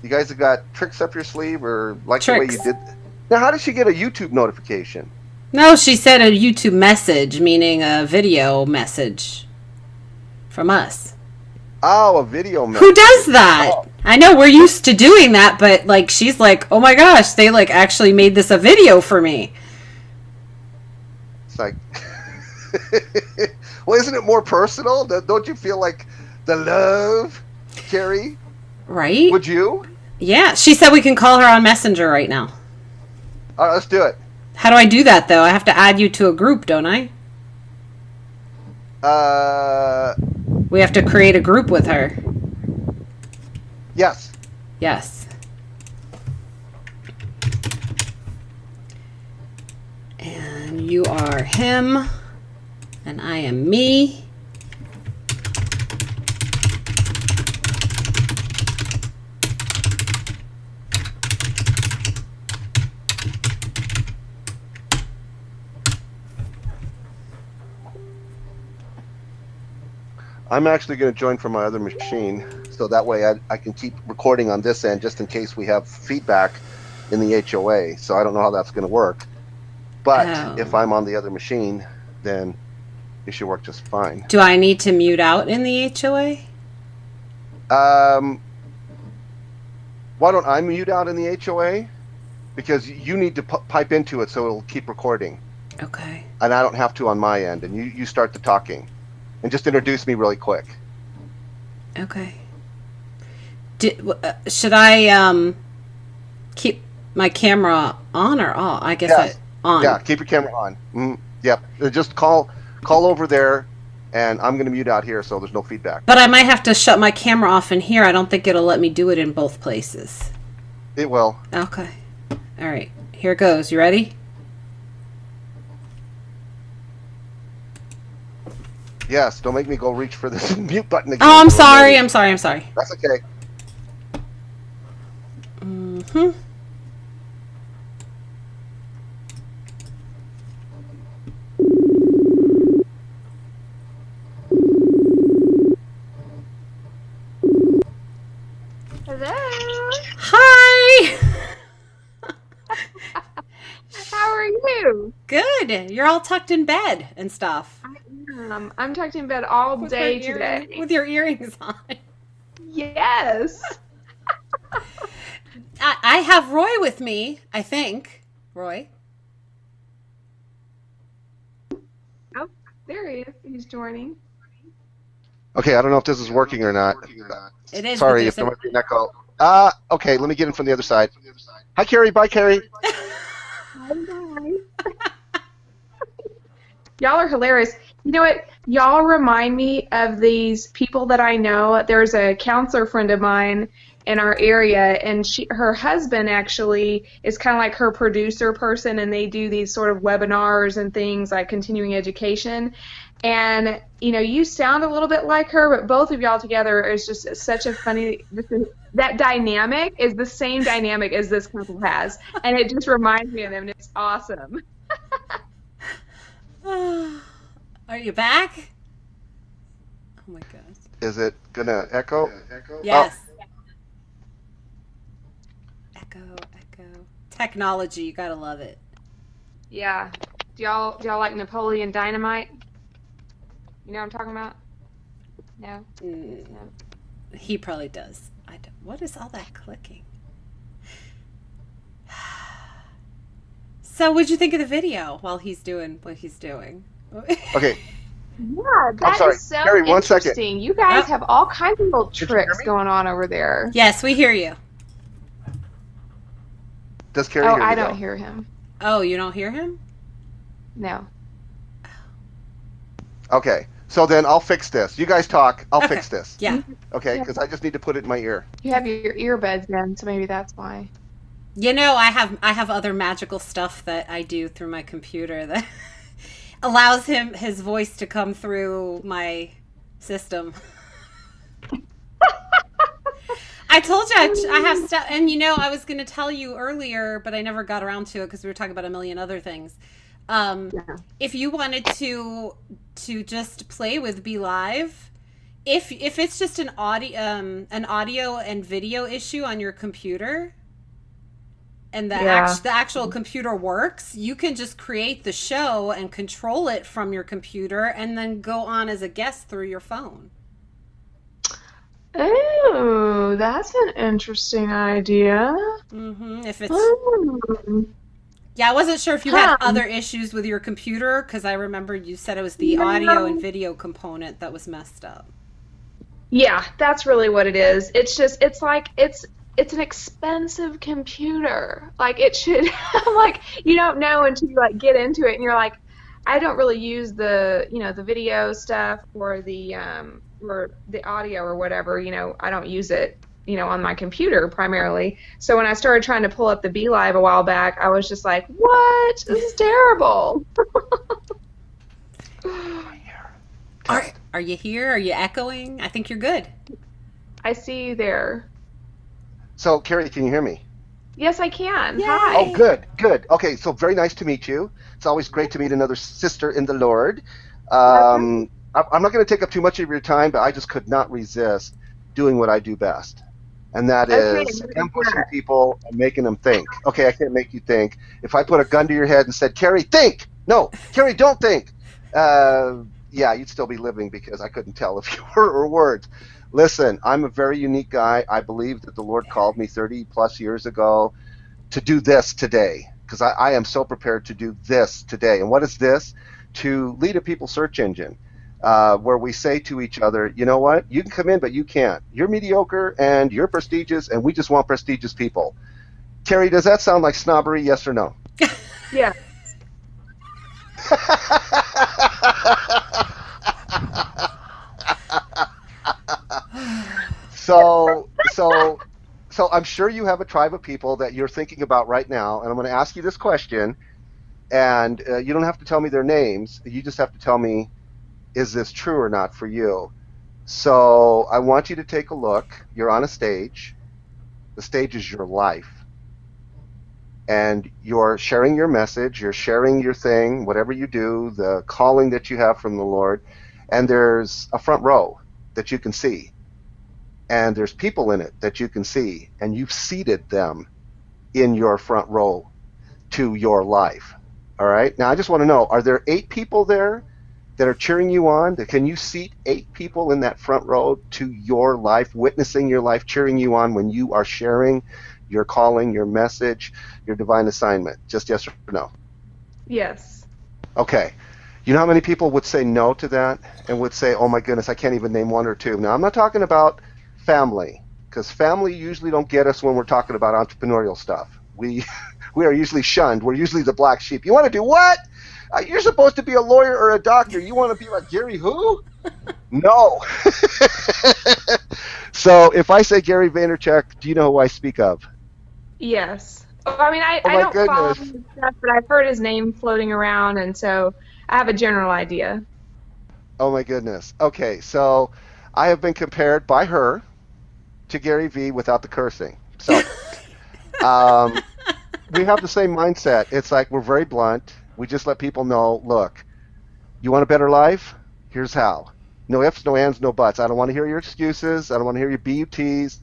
You guys have got tricks up your sleeve, or like tricks. The way you did. Now, how did she get a YouTube notification? No, she said a YouTube message, meaning a video message from us. Oh, a video message. Who does that? Oh. I know we're used to doing that, but like she's like, oh my gosh, they like actually made this a video for me. It's like, well, isn't it more personal? Don't you feel like the love, Carrie? Right? Would you? Yeah, she said we can call her on Messenger right now. All right, let's do it. How do I do that though? I have to add you to a group, don't I? We have to create a group with her. Yes. Yes. And you are him, and I am me. I'm actually going to join from my other machine, so that way I can keep recording on this end just in case we have feedback in the HOA. So I don't know how that's going to work. But if I'm on the other machine, then it should work just fine. Do I need to mute out in the HOA? Why don't I mute out in the HOA? Because you need to pipe into it so it'll keep recording. Okay. And I don't have to on my end. And you start the talking. And just introduce me really quick. Okay. Should I keep my camera on or off? I guess Yes. on. Yeah, keep your camera on. Yep. Just call over there, and I'm going to mute out here so there's no feedback. But I might have to shut my camera off in here. I don't think it'll let me do it in both places. It will. Okay. All right. Here goes. You ready? Yes, don't make me go reach for this mute button again. Oh, I'm sorry. I'm sorry. That's okay. Mm-hmm. Hello. Hi. How are you? Good. You're all tucked in bed and stuff. I'm tucked in bed all day today. With your earrings on. Yes. I have Roy with me, I think. Roy? Oh, there he is. He's joining. Okay, I don't know if this is working or not. It is, but Sorry there's if there might be an echo. Okay, let me get in from the other side. Hi, Carrie. Bye, Carrie. Hi. Y'all are hilarious. You know what? Y'all remind me of these people that I know. There's a counselor friend of mine in our area, and her husband actually is kind of like her producer person, and they do these sort of webinars and things like continuing education. And you sound a little bit like her, but both of y'all together is just such a funny. That dynamic is the same dynamic as this couple has, and it just reminds me of them. And it's awesome. Are you back? Oh my gosh. Is it gonna echo? Yes. Echo. Technology, you gotta love it. Yeah. Do y'all like Napoleon Dynamite? You know what I'm talking about? No? No. He probably does. I don't. What is all that clicking? So, what'd you think of the video while he's doing what he's doing? Okay. Yeah, that sorry. is so Carrie, 1 second. interesting. You guys have all kinds of little Did you hear tricks me? going on over there. Yes, we hear you. Does Carrie Oh, hear me, I don't though? hear him. Oh, you don't hear him? No. Okay. So then I'll fix this. You guys talk. I'll fix this. Yeah. Okay? Because I just need to put it in my ear. You have your earbuds in, so maybe that's why. I have other magical stuff that I do through my computer that allows his voice to come through my system. I told you I have stuff, and I was going to tell you earlier, but I never got around to it because we were talking about a million other things. If you wanted to just play with Be Live, if it's just an audio and video issue on your computer, and the actual computer works, you can just create the show and control it from your computer, and then go on as a guest through your phone. Oh, that's an interesting idea. If it's yeah, I wasn't sure if you had other issues with your computer, because I remember you said it was the audio and video component that was messed up. Yeah, that's really what it is. It's an expensive computer. Like it should, like you don't know until you like get into it, and you're like, I don't really use the the video stuff or the audio or whatever. I don't use it on my computer primarily. So when I started trying to pull up the Be Live a while back, I was just like, what? This is terrible. Are you here? Are you echoing? I think you're good. I see you there. So, Carrie, can you hear me? Yes, I can. Yay. Hi. Oh, good. Okay, so very nice to meet you. It's always great to meet another sister in the Lord. I'm not going to take up too much of your time, but I just could not resist doing what I do best. And that is ambushing people and making them think. Okay, I can't make you think. If I put a gun to your head and said, Carrie, think! No, Carrie, don't think! Yeah, you'd still be living because I couldn't tell if you were words. Listen, I'm a very unique guy. I believe that the Lord called me 30 plus years ago to do this today, because I am so prepared to do this today. And what is this? To lead a people search engine where we say to each other, you know what? You can come in, but you can't. You're mediocre and you're prestigious, and we just want prestigious people. Carrie, does that sound like snobbery, yes or no? Yeah. So I'm sure you have a tribe of people that you're thinking about right now, and I'm going to ask you this question, and you don't have to tell me their names. You just have to tell me, is this true or not for you? So I want you to take a look. You're on a stage. The stage is your life. And you're sharing your message, you're sharing your thing, whatever you do, the calling that you have from the Lord, and there's a front row that you can see. And there's people in it that you can see, and you've seated them in your front row to your life. All right? Now, I just want to know, are there 8 people there that are cheering you on? Can you seat 8 people in that front row to your life, witnessing your life, cheering you on when you are sharing your calling, your message, your divine assignment? Just yes or no. Yes. Okay. You know how many people would say no to that and would say, oh my goodness, I can't even name one or two. Now, I'm not talking about family, because family usually don't get us when we're talking about entrepreneurial stuff. We are usually shunned. We're usually the black sheep. You want to do what? You're supposed to be a lawyer or a doctor. You want to be like Gary who? No. So if I say Gary Vaynerchuk, do you know who I speak of? Yes. Oh, I mean, I Oh my don't follow goodness. his stuff, but I've heard his name floating around, and so I have a general idea. Oh my goodness. Okay, so I have been compared by her to Gary V without the cursing. So um, we have the same mindset. It's like we're very blunt. We just let people know, look, you want a better life? Here's how. No ifs, no ands, no buts. I don't want to hear your excuses. I don't want to hear your BUTs.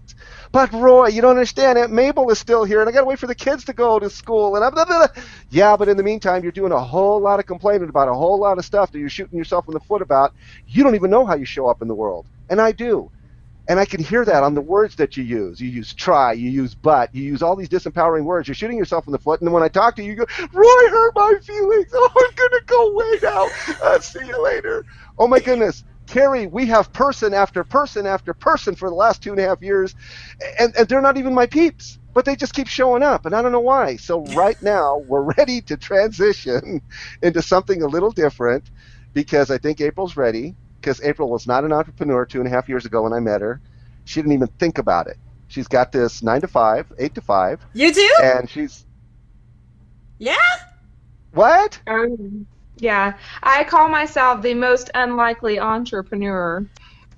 But Roy, you don't understand. Aunt Mabel is still here, and I got to wait for the kids to go to school. And blah, blah, blah. Yeah, but in the meantime, you're doing a whole lot of complaining about a whole lot of stuff that you're shooting yourself in the foot about. You don't even know how you show up in the world, and I do. And I can hear that on the words that you use. You use try, you use but, you use all these disempowering words. You're shooting yourself in the foot, and then when I talk to you, you go, Roy hurt my feelings. Oh, I'm going to go away now. See you later. Oh, my goodness. Carrie, we have person after person after person for the last 2.5 years, and they're not even my peeps, but they just keep showing up, and I don't know why. So right now, we're ready to transition into something a little different because I think April's ready. Because April was not an entrepreneur 2.5 years ago when I met her. She didn't even think about it. She's got this 9 to 5, 8 to 5. You do? And she's... Yeah? What? Yeah. I call myself the most unlikely entrepreneur.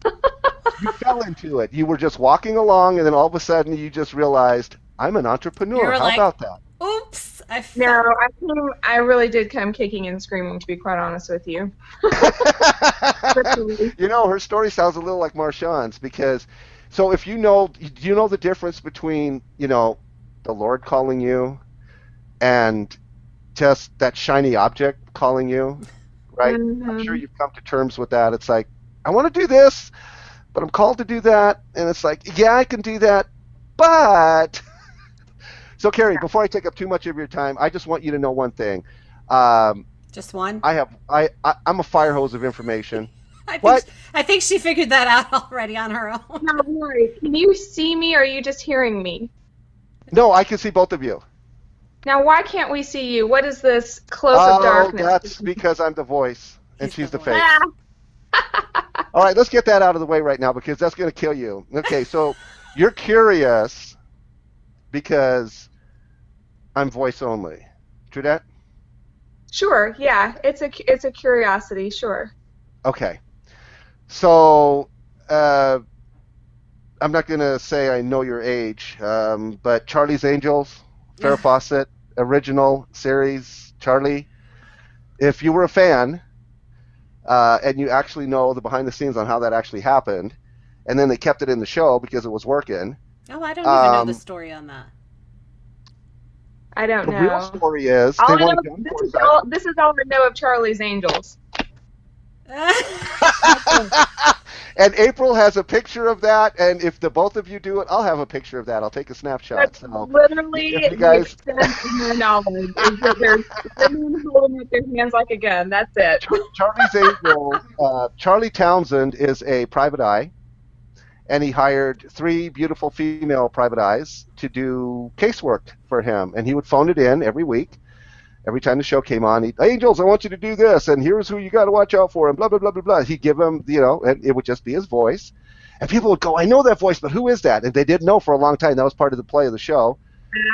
You fell into it. You were just walking along, and then all of a sudden you just realized, I'm an entrepreneur. You were How like, about that? oops. No, I really did come kicking and screaming, to be quite honest with you. You know, her story sounds a little like Marshawn's because, so if you know, do you know the difference between, you know, the Lord calling you and just that shiny object calling you, right? Mm-hmm. I'm sure you've come to terms with that. It's like, I want to do this, but I'm called to do that. And it's like, yeah, I can do that, but... So, Carrie, before I take up too much of your time, I just want you to know one thing. Just one? I'm a fire hose of information. I think she figured that out already on her own. No, Rory, can you see me or are you just hearing me? No, I can see both of you. Now, why can't we see you? What is this close-up darkness? That's because I'm the voice and she's the face. Ah. All right, let's get that out of the way right now because that's going to kill you. Okay, so you're curious because I'm voice only. True that? Sure, yeah. It's a curiosity, sure. Okay. So, I'm not going to say I know your age, but Charlie's Angels, Farrah Fawcett, original series, Charlie, if you were a fan, and you actually know the behind the scenes on how that actually happened, and then they kept it in the show because it was working. Oh, I don't even know the story on that. I don't The know. real story is All they I want know, gun this is all I know of Charlie's Angels. And April has a picture of that, and if the both of you do it, I'll have a picture of that. I'll take a snapshot. That's So, literally if you guys... the extent of my knowledge. Is that they're holding up their hands like a gun. That's it. Charlie's Angels, Charlie Townsend is a private eye, and he hired 3 beautiful female private eyes to do casework for him, and he would phone it in every week. Every time the show came on, he'd, Angels, I want you to do this, and here's who you got to watch out for, and blah, blah, blah, blah, blah. He'd give them, you know, and it would just be his voice. And people would go, I know that voice, but who is that? And they didn't know for a long time. That was part of the play of the show.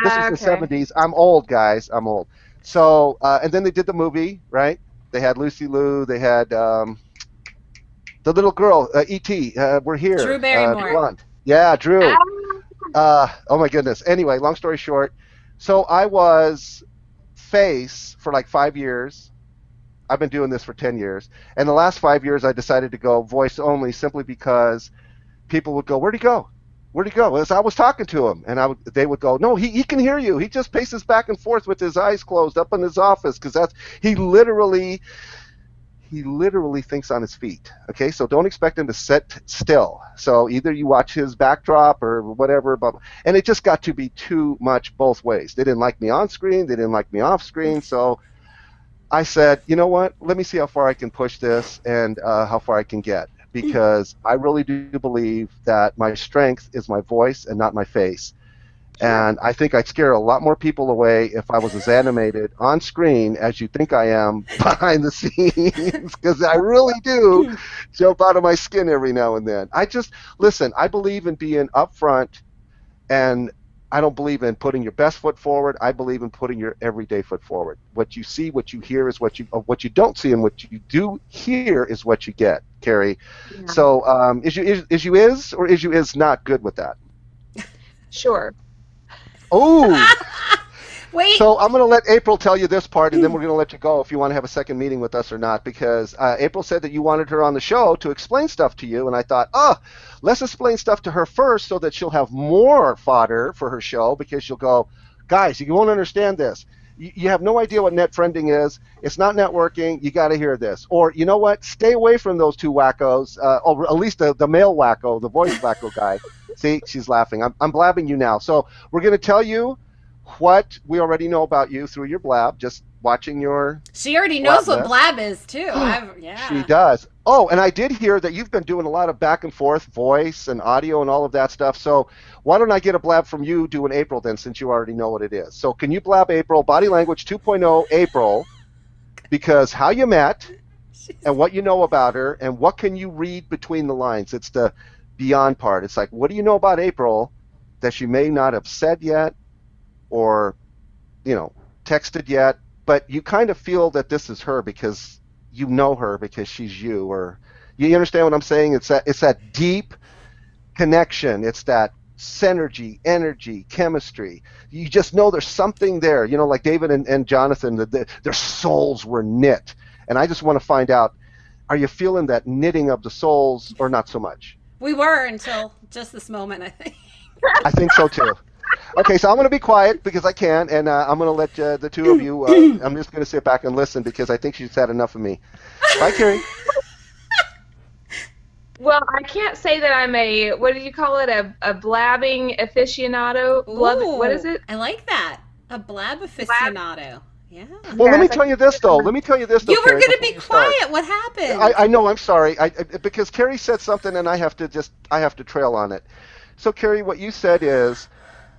This was the 70s. I'm old, guys. I'm old. So, and then they did the movie, right? They had Lucy Liu. They had the little girl, E.T., we're here. Drew Barrymore. Blonde. Yeah, Drew. Oh, my goodness. Anyway, long story short. So I was... face for like 5 years. I've been doing this for 10 years. And the last 5 years I decided to go voice only simply because people would go, where'd he go? Where'd he go? As I was talking to him, and they would go, no, he can hear you. He just paces back and forth with his eyes closed up in his office because he he literally thinks on his feet. Okay, so don't expect him to sit still. So either you watch his backdrop or whatever, and it just got to be too much both ways. They didn't like me on screen, they didn't like me off screen. So I said, you know what? Let me see how far I can push this and how far I can get, because I really do believe that my strength is my voice and not my face. And I think I'd scare a lot more people away if I was as animated on screen as you think I am behind the scenes, because I really do jump out of my skin every now and then. Listen, I believe in being upfront, and I don't believe in putting your best foot forward. I believe in putting your everyday foot forward. What you see, what you hear is what you don't see, and what you do hear is what you get, Carrie. Yeah. So is you not good with that? Sure. Oh, wait. So I'm going to let April tell you this part, and then we're going to let you go if you want to have a second meeting with us or not, because April said that you wanted her on the show to explain stuff to you, and I thought, let's explain stuff to her first so that she'll have more fodder for her show, because she'll go, guys, you won't understand this. You have no idea what net friending is. It's not networking. You got to hear this. Or, you know what? Stay away from those two wackos, or at least the male wacko, the voice wacko guy. See, she's laughing. I'm blabbing you now. So we're going to tell you what we already know about you through your blab, just watching your... She already knows what blab is, too. Yeah. She does. Oh, and I did hear that you've been doing a lot of back and forth voice and audio and all of that stuff. So why don't I get a blab from you doing April then, since you already know what it is. So can you blab April, Body Language 2.0 April, because how you met and what you know about her and what can you read between the lines. It's the beyond part. It's like, what do you know about April that she may not have said yet or, texted yet, but you kind of feel that this is her because you know her because she's you, or you understand what I'm saying? It's that deep connection. It's that synergy, energy, chemistry. You just know there's something there, like David and Jonathan, their souls were knit. And I just want to find out, are you feeling that knitting of the souls or not so much? We were until just this moment, I think. I think so too. Okay, so I'm going to be quiet because I can, and I'm going to let the two of you, I'm just going to sit back and listen because I think she's had enough of me. Bye, Carrie. Well, I can't say that I'm what did you call it, a blabbing aficionado? Ooh, what is it? I like that. A blab aficionado. Yeah. Well, let me tell you this, though. You were going to be quiet. What happened? I know. I'm sorry. Because Carrie said something, and I have to trail on it. So, Carrie, what you said is,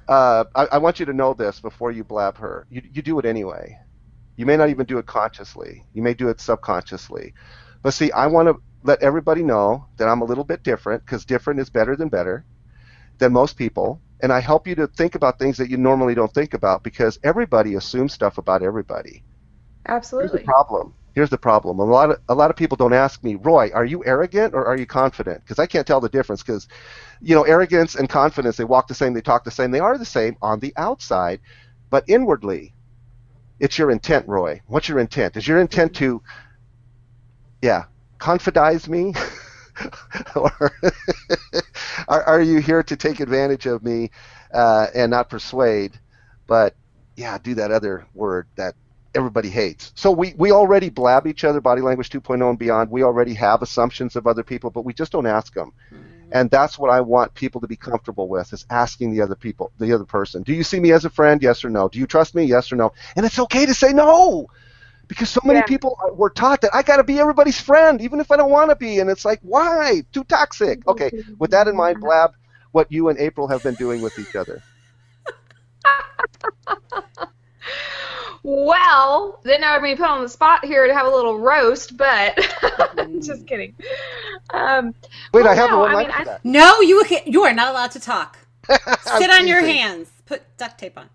I want you to know this before you blab her. You do it anyway. You may not even do it consciously. You may do it subconsciously. But see, I want to let everybody know that I'm a little bit different, because different is better than most people. And I help you to think about things that you normally don't think about, because everybody assumes stuff about everybody. Absolutely. Here's the problem. A lot of people don't ask me, Roy, are you arrogant or are you confident? Because I can't tell the difference, because arrogance and confidence, they walk the same, they talk the same, they are the same on the outside, but inwardly, it's your intent, Roy. What's your intent? Is your intent to, confidize me? Or are you here to take advantage of me and not persuade, but do that other word that everybody hates? So we already blab each other, Body Language 2.0 and beyond. We already have assumptions of other people, but we just don't ask them. And that's what I want people to be comfortable with, is asking the other person, do you see me as a friend? Yes or no? Do you trust me? Yes or no? And it's okay to say no, because so many people were taught that I got to be everybody's friend, even if I don't want to be. And it's like, why? Too toxic. Okay, with that in mind, blab what you and April have been doing with each other. Well, then I would be put on the spot here to have a little roast, but just kidding. Wait, I have one line for that. No, you are not allowed to talk. Sit on your hands. Put duct tape on.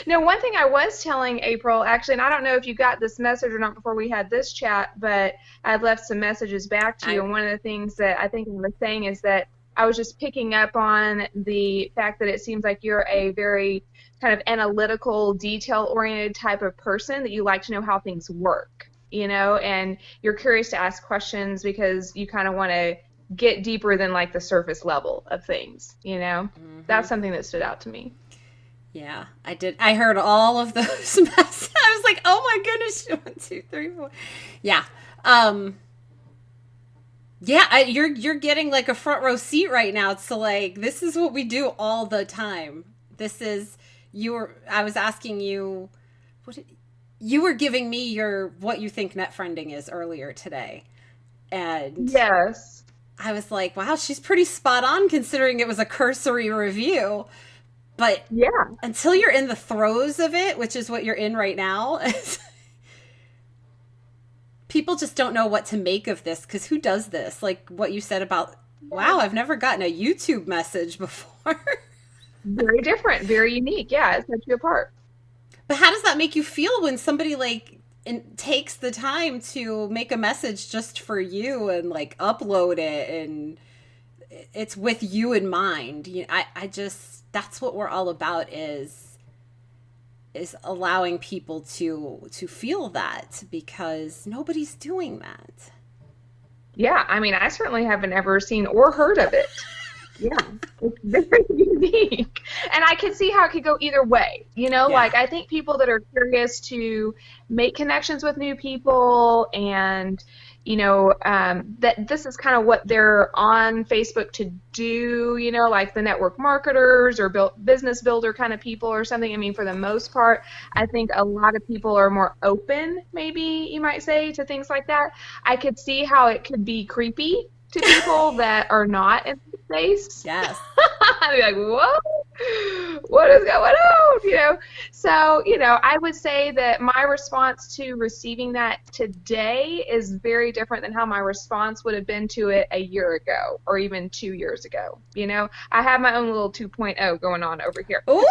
No, one thing I was telling April, actually, and I don't know if you got this message or not before we had this chat, but I had left some messages back to you, and one of the things that I think I was saying is that I was just picking up on the fact that it seems like you're a very kind of analytical, detail-oriented type of person, that you like to know how things work, and you're curious to ask questions because you kind of want to get deeper than like the surface level of things, That's something that stood out to me. Yeah, I did. I heard all of those I was like, oh my goodness, 1, 2, 3, 4. Yeah. Yeah, you're getting like a front row seat right now. So like, this is what we do all the time. This is I was asking you, you were giving me your what you think net friending is earlier today, and Yes. I was like, wow, she's pretty spot on considering it was a cursory review. But Yeah. until you're in the throes of it, which is what you're in right now, people just don't know what to make of this because who does this? Like what you said about, wow, I've never gotten a YouTube message before. Very different, very unique. Yeah, it sets you apart. But how does that make you feel when somebody like takes the time to make a message just for you and like upload it and it's with you in mind? I just, that's what we're all about is allowing people to feel that because nobody's doing that. Yeah, I mean, I certainly haven't ever seen or heard of it. Yeah, it's very unique. And I can see how it could go either way. Yeah. Like I think people that are curious to make connections with new people and, that this is kind of what they're on Facebook to do, like the network marketers or business builder kind of people or something. I mean, for the most part, I think a lot of people are more open, maybe you might say, to things like that. I could see how it could be creepy to people that are not in the space. Yes. I'd be like, whoa, what is going on? So, I would say that my response to receiving that today is very different than how my response would have been to it a year ago or even 2 years ago. I have my own little 2.0 going on over here. Ooh.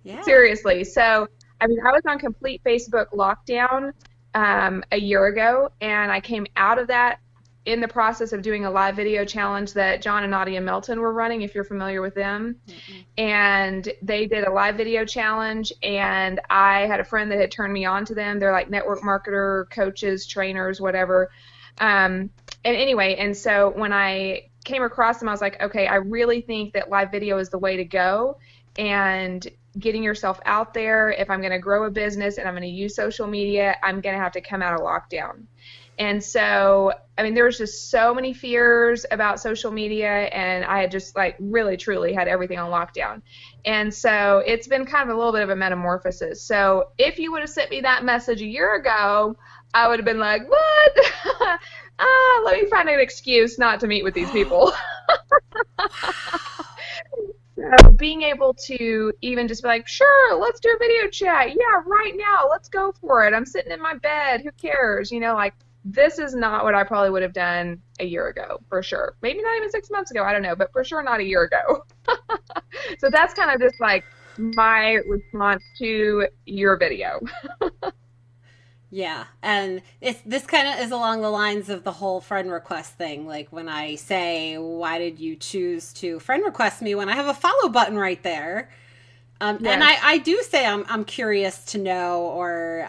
Yeah. Seriously. So, I mean, I was on complete Facebook lockdown a year ago, and I came out of that in the process of doing a live video challenge that John and Nadia Melton were running, if you're familiar with them. Mm-hmm. And they did a live video challenge, and I had a friend that had turned me on to them. They're like network marketer, coaches, trainers, whatever. And anyway, and so when I came across them, I was like, okay, I really think that live video is the way to go. And getting yourself out there, if I'm going to grow a business and I'm going to use social media, I'm going to have to come out of lockdown. And so, I mean, there was just so many fears about social media, and I had just like really, truly had everything on lockdown. And so it's been kind of a little bit of a metamorphosis. So if you would have sent me that message a year ago, I would have been like, what? Let me find an excuse not to meet with these people. So being able to even just be like, sure, let's do a video chat. Yeah, right now, let's go for it. I'm sitting in my bed. Who cares? Like, this is not what I probably would have done a year ago, for sure. Maybe not even 6 months ago. I don't know, but for sure not a year ago. So that's kind of just like my response to your video. Yeah, and this kind of is along the lines of the whole friend request thing. Like when I say, why did you choose to friend request me when I have a follow button right there? Yes. And I do say I'm curious to know, or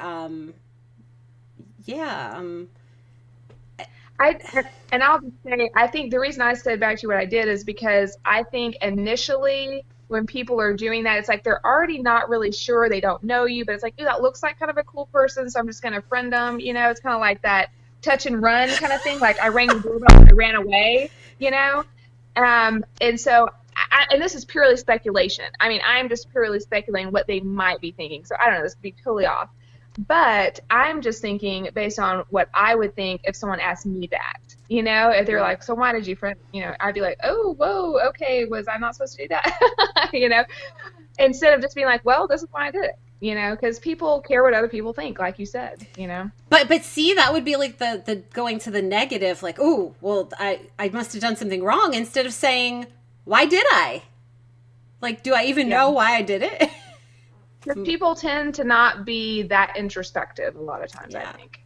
and I'll just say, I think the reason I said back to you what I did is because I think initially when people are doing that, it's like they're already not really sure, they don't know you, but it's like, ooh, that looks like kind of a cool person, so I'm just going to friend them. It's kind of like that touch and run kind of thing. Like I rang the doorbell and I ran away, and so, and this is purely speculation. I mean, I'm just purely speculating what they might be thinking. So I don't know, this could be totally off. But I'm just thinking based on what I would think if someone asked me that, if they're like, so why did you friend, I'd be like, oh, whoa, okay, was I not supposed to do that? Instead of just being like, well, this is why I did it, because people care what other people think, like you said, But see, that would be like the going to the negative, like, oh, well, I must have done something wrong, instead of saying, why did I? Like, do I even know why I did it? Because people tend to not be that introspective a lot of times, I think.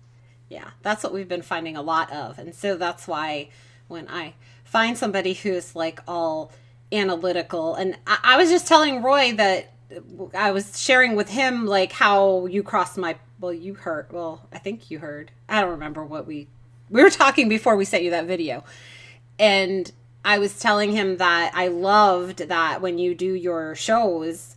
Yeah, that's what we've been finding a lot of. And so that's why when I find somebody who's like all analytical, and I was just telling Roy that I was sharing with him like how you crossed my, I think you heard. I don't remember what we were talking before we sent you that video. And I was telling him that I loved that when you do your shows,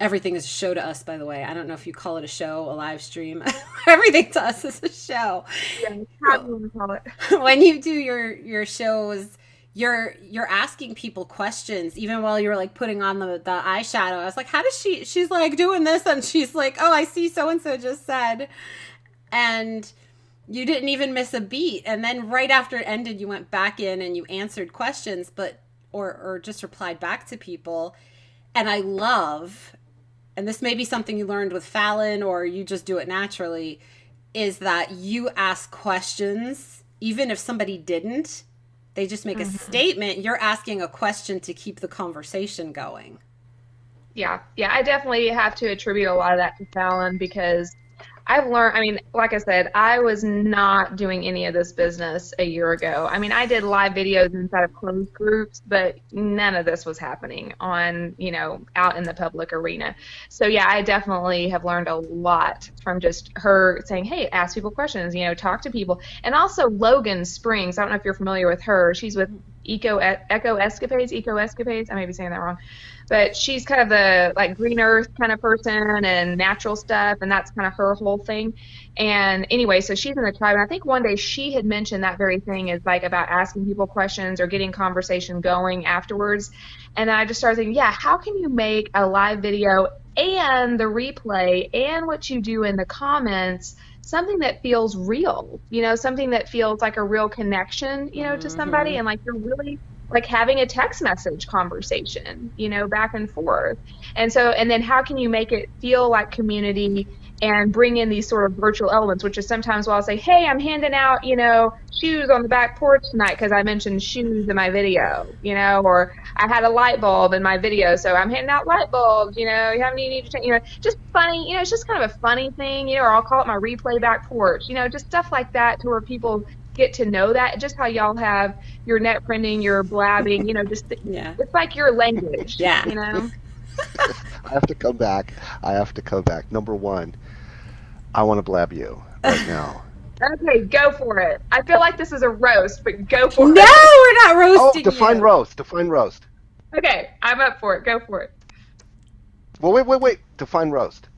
Everything is a show to us, by the way. I don't know if you call it a show, a live stream. Everything to us is a show. Yeah, how do you want to call it? When you do your shows, you're asking people questions even while you're like putting on the eyeshadow. I was like, how does she's like doing this, and she's like, oh, I see so and so just said, and you didn't even miss a beat. And then right after it ended, you went back in and you answered questions, but or just replied back to people. And I love, and this may be something you learned with Fallon or you just do it naturally, is that you ask questions even if somebody didn't. They just make a statement. You're asking a question to keep the conversation going. Yeah, I definitely have to attribute a lot of that to Fallon because I've learned, I mean, like I said, I was not doing any of this business a year ago. I mean, I did live videos inside of closed groups, but none of this was happening on, out in the public arena. So yeah, I definitely have learned a lot from just her saying, hey, ask people questions, talk to people. And also Logan Springs, I don't know if you're familiar with her. She's with Eco Escapades. I may be saying that wrong. But she's kind of the like green earth kind of person and natural stuff, and that's kind of her whole thing. And anyway, so she's in the tribe, and I think one day she had mentioned that very thing is like about asking people questions or getting conversation going afterwards. And then I just started thinking, yeah, how can you make a live video and the replay and what you do in the comments something that feels real, something that feels like a real connection, to somebody, and like you're really like having a text message conversation, back and forth. And then how can you make it feel like community and bring in these sort of virtual elements, which is sometimes where I'll say, hey, I'm handing out, shoes on the back porch tonight because I mentioned shoes in my video, or I had a light bulb in my video, so I'm handing out light bulbs, you have any need to change, just funny, it's just kind of a funny thing, or I'll call it my replay back porch, just stuff like that to where people get to know that, just how y'all have your net printing, your blabbing, it's like your language, Yeah. I have to come back. Number one, I want to blab you right now. Okay, go for it. I feel like this is a roast, but go for it. No, we're not roasting define you. roast. Define roast. Okay, I'm up for it. Go for it. Well, wait. Define roast.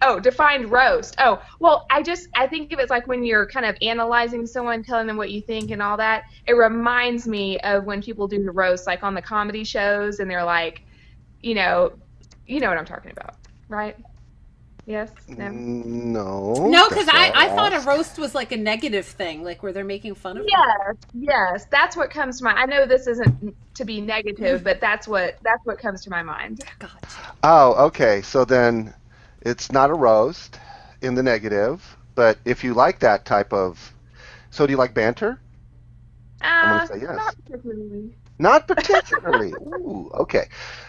Oh, defined roast. Oh, well, I think of it as like when you're kind of analyzing someone, telling them what you think and all that. It reminds me of when people do the roast, like on the comedy shows, and they're like, you know what I'm talking about, right? Yes? No? No, because I thought a roast was like a negative thing, like where they're making fun of Yes, that's what comes to mind. I know this isn't to be negative, but that's what comes to my mind. Gotcha. Oh, okay. So then it's not a roast in the negative, but if you like that type of... So do you like banter? I'm going to say yes. Not particularly. Not particularly. Ooh, okay.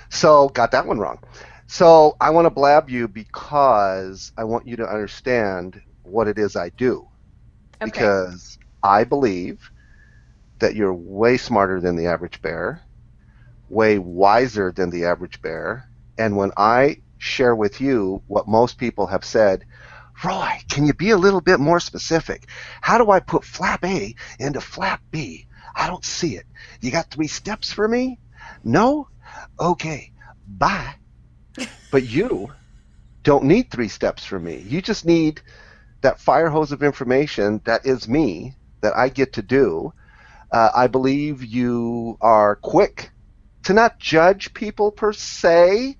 So got that one wrong. So I want to blab you because I want you to understand what it is I do. Okay. Because I believe that you're way smarter than the average bear, way wiser than the average bear, and when I share with you what most people have said, Roy, can you be a little bit more specific? How do I put flap A into flap B? I don't see it. You got 3 steps for me? No? Okay, bye. But you don't need 3 steps from me. You just need that fire hose of information that is me, that I get to do. I believe you are quick to not judge people per se,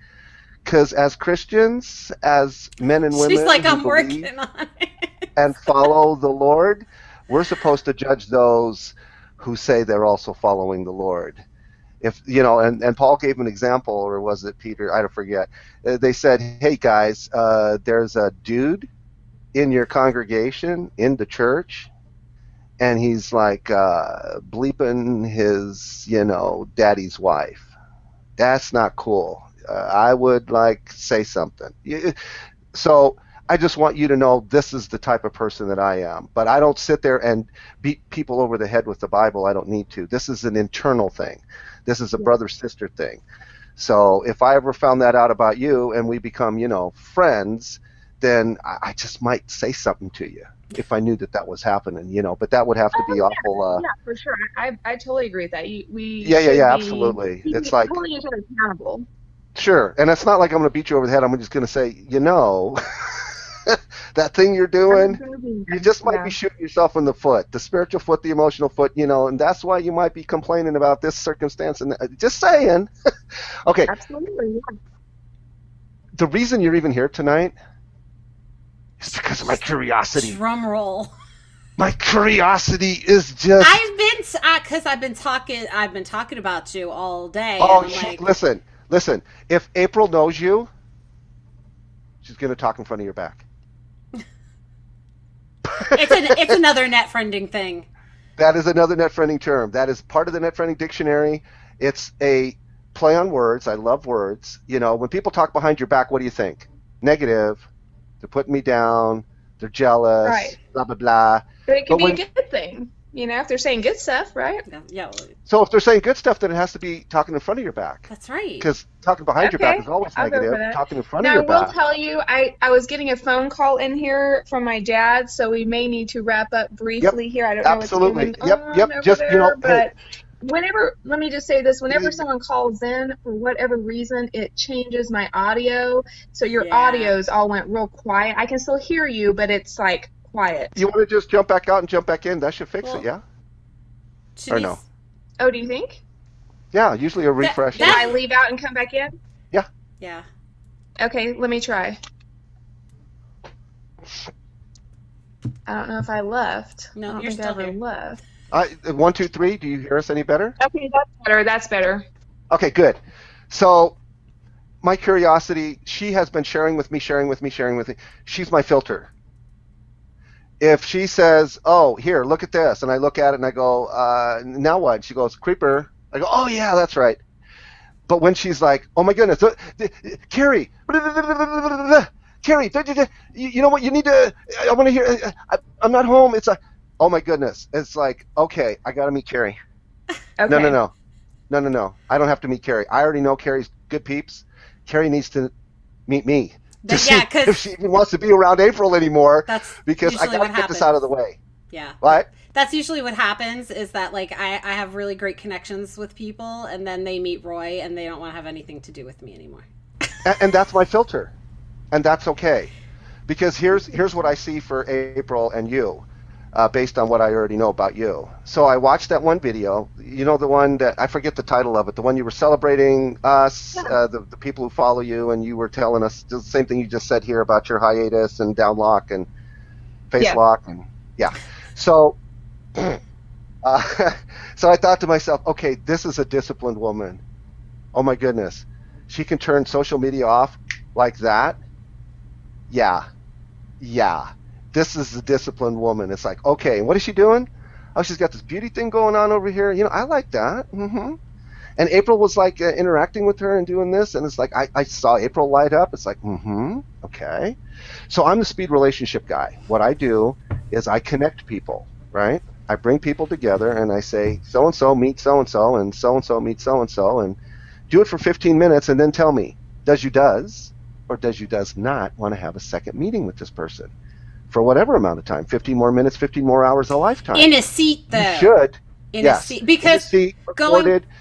because as Christians, as men and women She's like, who I'm believe working on it. and follow the Lord, we're supposed to judge those who say they're also following the Lord. If and Paul gave an example, or was it Peter? I don't forget. They said, "Hey guys, there's a dude in your congregation in the church, and he's like bleeping his, daddy's wife. That's not cool. I would say something." So I just want you to know this is the type of person that I am. But I don't sit there and beat people over the head with the Bible. I don't need to. This is an internal thing. This is a brother-sister thing. So if I ever found that out about you and we become, friends, then I just might say something to you if I knew that was happening, But that would have to be awful. Yeah, for sure. I totally agree with that. We yeah, absolutely. It's like holding each other accountable. Sure. And it's not like I'm going to beat you over the head. I'm just going to say, that thing you're doing, you just might be shooting yourself in the foot, the spiritual foot, the emotional foot, and that's why you might be complaining about this circumstance. And just saying. Okay. Absolutely. Yeah. The reason you're even here tonight is because of my curiosity. Drum roll. My curiosity is just. I've been talking about you all day. Oh, and I'm like, listen. If April knows you, she's going to talk in front of your back. it's another net friending thing. That is another net friending term. That is part of the net friending dictionary. It's a play on words. I love words. When people talk behind your back, what do you think? Negative. They're putting me down. They're jealous. Right. Blah, blah, blah. But it can be a good thing, if they're saying good stuff, right? Yeah. So if they're saying good stuff, then it has to be talking in front of your back. That's right. Because talking behind your back is always negative. Talking in front of your back. Now, I will tell you, I was getting a phone call in here from my dad, so we may need to wrap up briefly here. I don't know what's going on over Just, there, but hey. let me just say this, whenever someone calls in, for whatever reason, it changes my audio. So your audios all went real quiet. I can still hear you, but it's like quiet. You want to just jump back out and jump back in? That should fix it, yeah? Or no? Oh, do you think? Yeah, usually a refresh. Do I leave out and come back in? Yeah. Yeah. Okay, let me try. I don't know if I left. No, I don't you're think still I ever here. left. 1, 2, 3. Do you hear us any better? Okay, that's better. Okay, good. So my curiosity, she has been sharing with me. She's my filter. If she says, oh, here, look at this, and I look at it and I go, now what? She goes, creeper. I go, oh, yeah, that's right. But when she's like, oh, my goodness, Carrie, you know what, you need to, I want to hear, I'm not home. It's like, oh, my goodness. It's like, okay, I got to meet Carrie. Okay. No. I don't have to meet Carrie. I already know Carrie's good peeps. Carrie needs to meet me. To see if she even wants to be around April anymore, because I got to get this out of the way. Yeah. What? That's usually what happens, is that I have really great connections with people, and then they meet Roy and they don't want to have anything to do with me anymore. And that's my filter. And that's okay. Because here's what I see for April and you, based on what I already know about you. So I watched that one video, the one that, I forget the title of it, the one you were celebrating us, the people who follow you, and you were telling us the same thing you just said here about your hiatus and down lock and face lock. And So, so I thought to myself, okay, this is a disciplined woman. Oh my goodness. She can turn social media off like that? Yeah. This is a disciplined woman. It's like, okay, and what is she doing? Oh, she's got this beauty thing going on over here. I like that. Mm-hmm. And April was like interacting with her and doing this, and it's like I saw April light up. It's like, okay. So I'm the speed relationship guy. What I do is I connect people, right? I bring people together and I say, so-and-so meet so-and-so, and so-and-so meet so-and-so, and do it for 15 minutes, and then tell me, does you does not want to have a second meeting with this person? For whatever amount of time, 15 more minutes, 15 more hours, a lifetime. In a seat, though. You should. A seat. Because in a seat, recorded. Going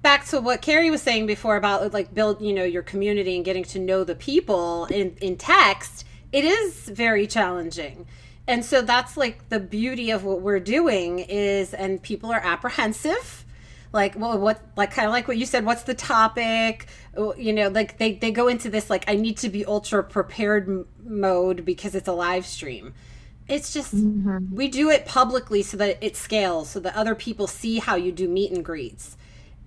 back to what Carrie was saying before about build, your community and getting to know the people in text, it is very challenging. And so that's the beauty of what we're doing is, and people are apprehensive. Kind of like what you said, what's the topic? They go into this, I need to be ultra prepared mode because it's a live stream. It's just, we do it publicly so that it scales, so that other people see how you do meet and greets.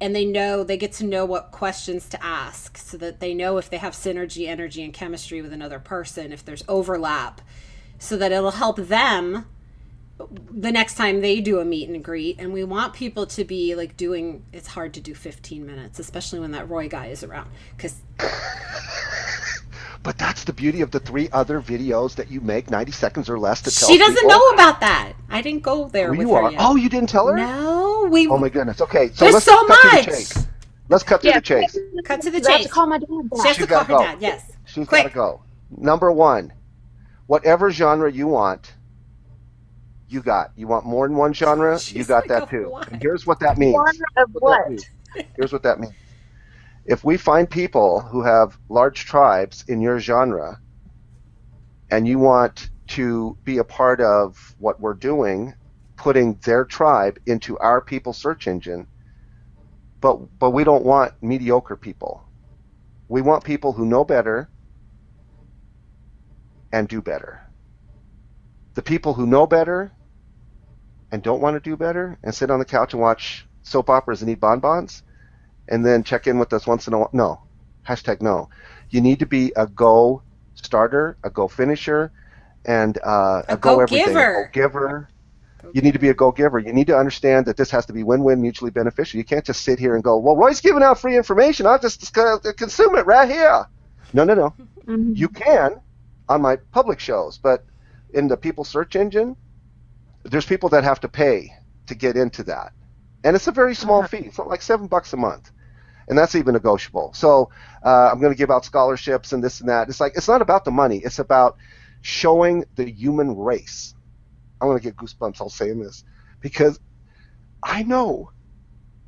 And they get to know what questions to ask, so that they know if they have synergy, energy, and chemistry with another person, if there's overlap, so that it'll help them the next time they do a meet and greet. And we want people to be it's hard to do 15 minutes, especially when that Roy guy is around, because but that's the beauty of the 3 other videos that you make, 90 seconds or less, to tell she doesn't people. know about that. I didn't go there with her yet. Oh, you didn't tell her? No, oh my goodness. Okay, so there's let's so cut much. to the chase. Let's cut to the chase. Cut to the I have chase. to call my dad back. She has to call her dad. Yes. She's got to go. Number 1, whatever genre you want, you got. You want more than one genre? You got that too. And here's what that means. Genre of what? Here's what that means. If we find people who have large tribes in your genre and you want to be a part of what we're doing, putting their tribe into our people search engine, but we don't want mediocre people. We want people who know better and do better. The people who know better and don't want to do better and sit on the couch and watch soap operas and eat bonbons and then check in with us once in a while. No. Hashtag no. You need to be a go starter, a go finisher, and a go everything, a go giver. You need to be a go giver. You need to understand that this has to be win-win, mutually beneficial. You can't just sit here and go, well, Roy's giving out free information. I'll just consume it right here. No. Mm-hmm. You can on my public shows, but in the people search engine, there's people that have to pay to get into that. And it's a very small fee. It's like $7 a month. And that's even negotiable. So I'm going to give out scholarships and this and that. It's like, it's not about the money. It's about showing the human race. I'm going to get goosebumps all saying this, because I know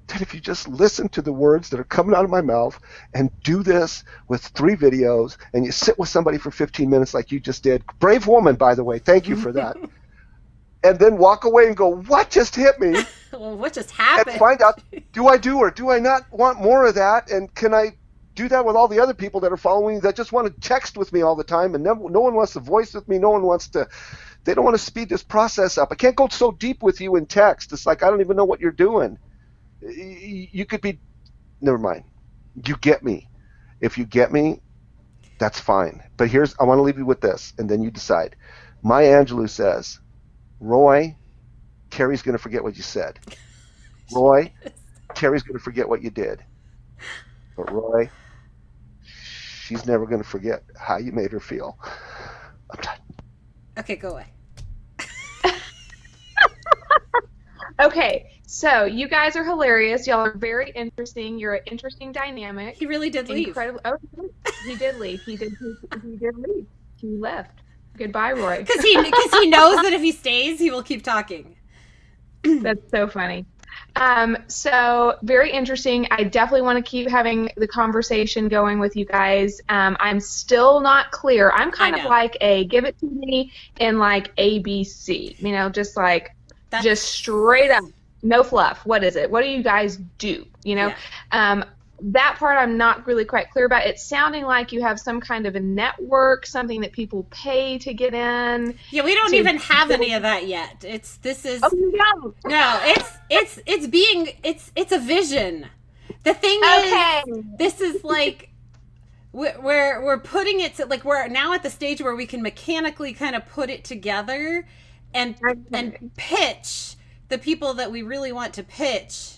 that if you just listen to the words that are coming out of my mouth and do this with 3 videos and you sit with somebody for 15 minutes like you just did, brave woman, by the way, thank you for that, and then walk away and go, what just hit me? Well, what just happened? And find out, do I do or do I not want more of that? And can I do that with all the other people that are following me that just want to text with me all the time and no one wants to voice with me, no one wants to, they don't want to speed this process up. I can't go so deep with you in text. It's like, I don't even know what you're doing. You could be, never mind. You get me. If you get me, that's fine. But I want to leave you with this, and then you decide. Maya Angelou says, Roy, Carrie's going to forget what you said. Roy, Carrie's going to forget what you did. But Roy, she's never going to forget how you made her feel. I'm done. Okay, go away. Okay, so you guys are hilarious. Y'all are very interesting. You're an interesting dynamic. He really did leave. Incredible. Oh, he did leave. He did leave. He left. Goodbye, Roy. Because he knows that if he stays, he will keep talking. That's so funny. So very interesting. I definitely want to keep having the conversation going with you guys. I'm still not clear. I'm kind of like a give it to me in like ABC, just like just straight up, no fluff. What is it? What do you guys do? That part I'm not really quite clear about. It's sounding like you have some kind of a network, something that people pay to get in. Yeah, we don't even have any of that yet. It's a vision. The thing is, this is like we're putting it to, like, we're now at the stage where we can mechanically kind of put it together and pitch the people that we really want to pitch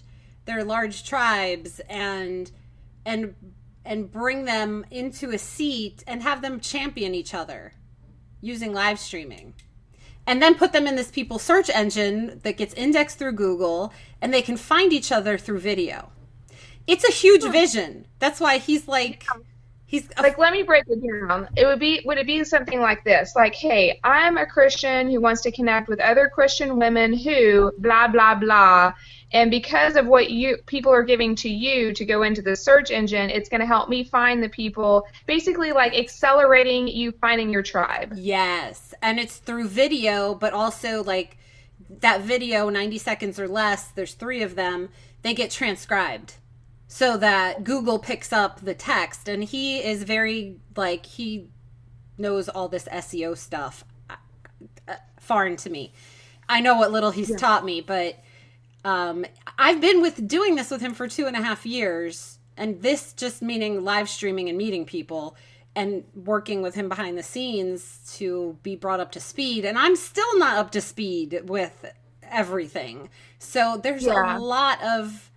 their large tribes and bring them into a seat and have them champion each other using live streaming, and then put them in this people search engine that gets indexed through Google, and they can find each other through video. It's a huge vision. That's why he's like let me break it down. Would it be something like this? Like, hey, I'm a Christian who wants to connect with other Christian women who blah, blah, blah. And because of what people are giving to you to go into the search engine, it's going to help me find the people, basically like accelerating you finding your tribe. Yes. And it's through video, but also like that video, 90 seconds or less, there's 3 of them, they get transcribed so that Google picks up the text. And he is very, like, he knows all this SEO stuff foreign to me. I know what little he's taught me, but I've been doing this with him for 2.5 years, and this just meaning live streaming and meeting people and working with him behind the scenes to be brought up to speed. And I'm still not up to speed with everything. So there's a lot of,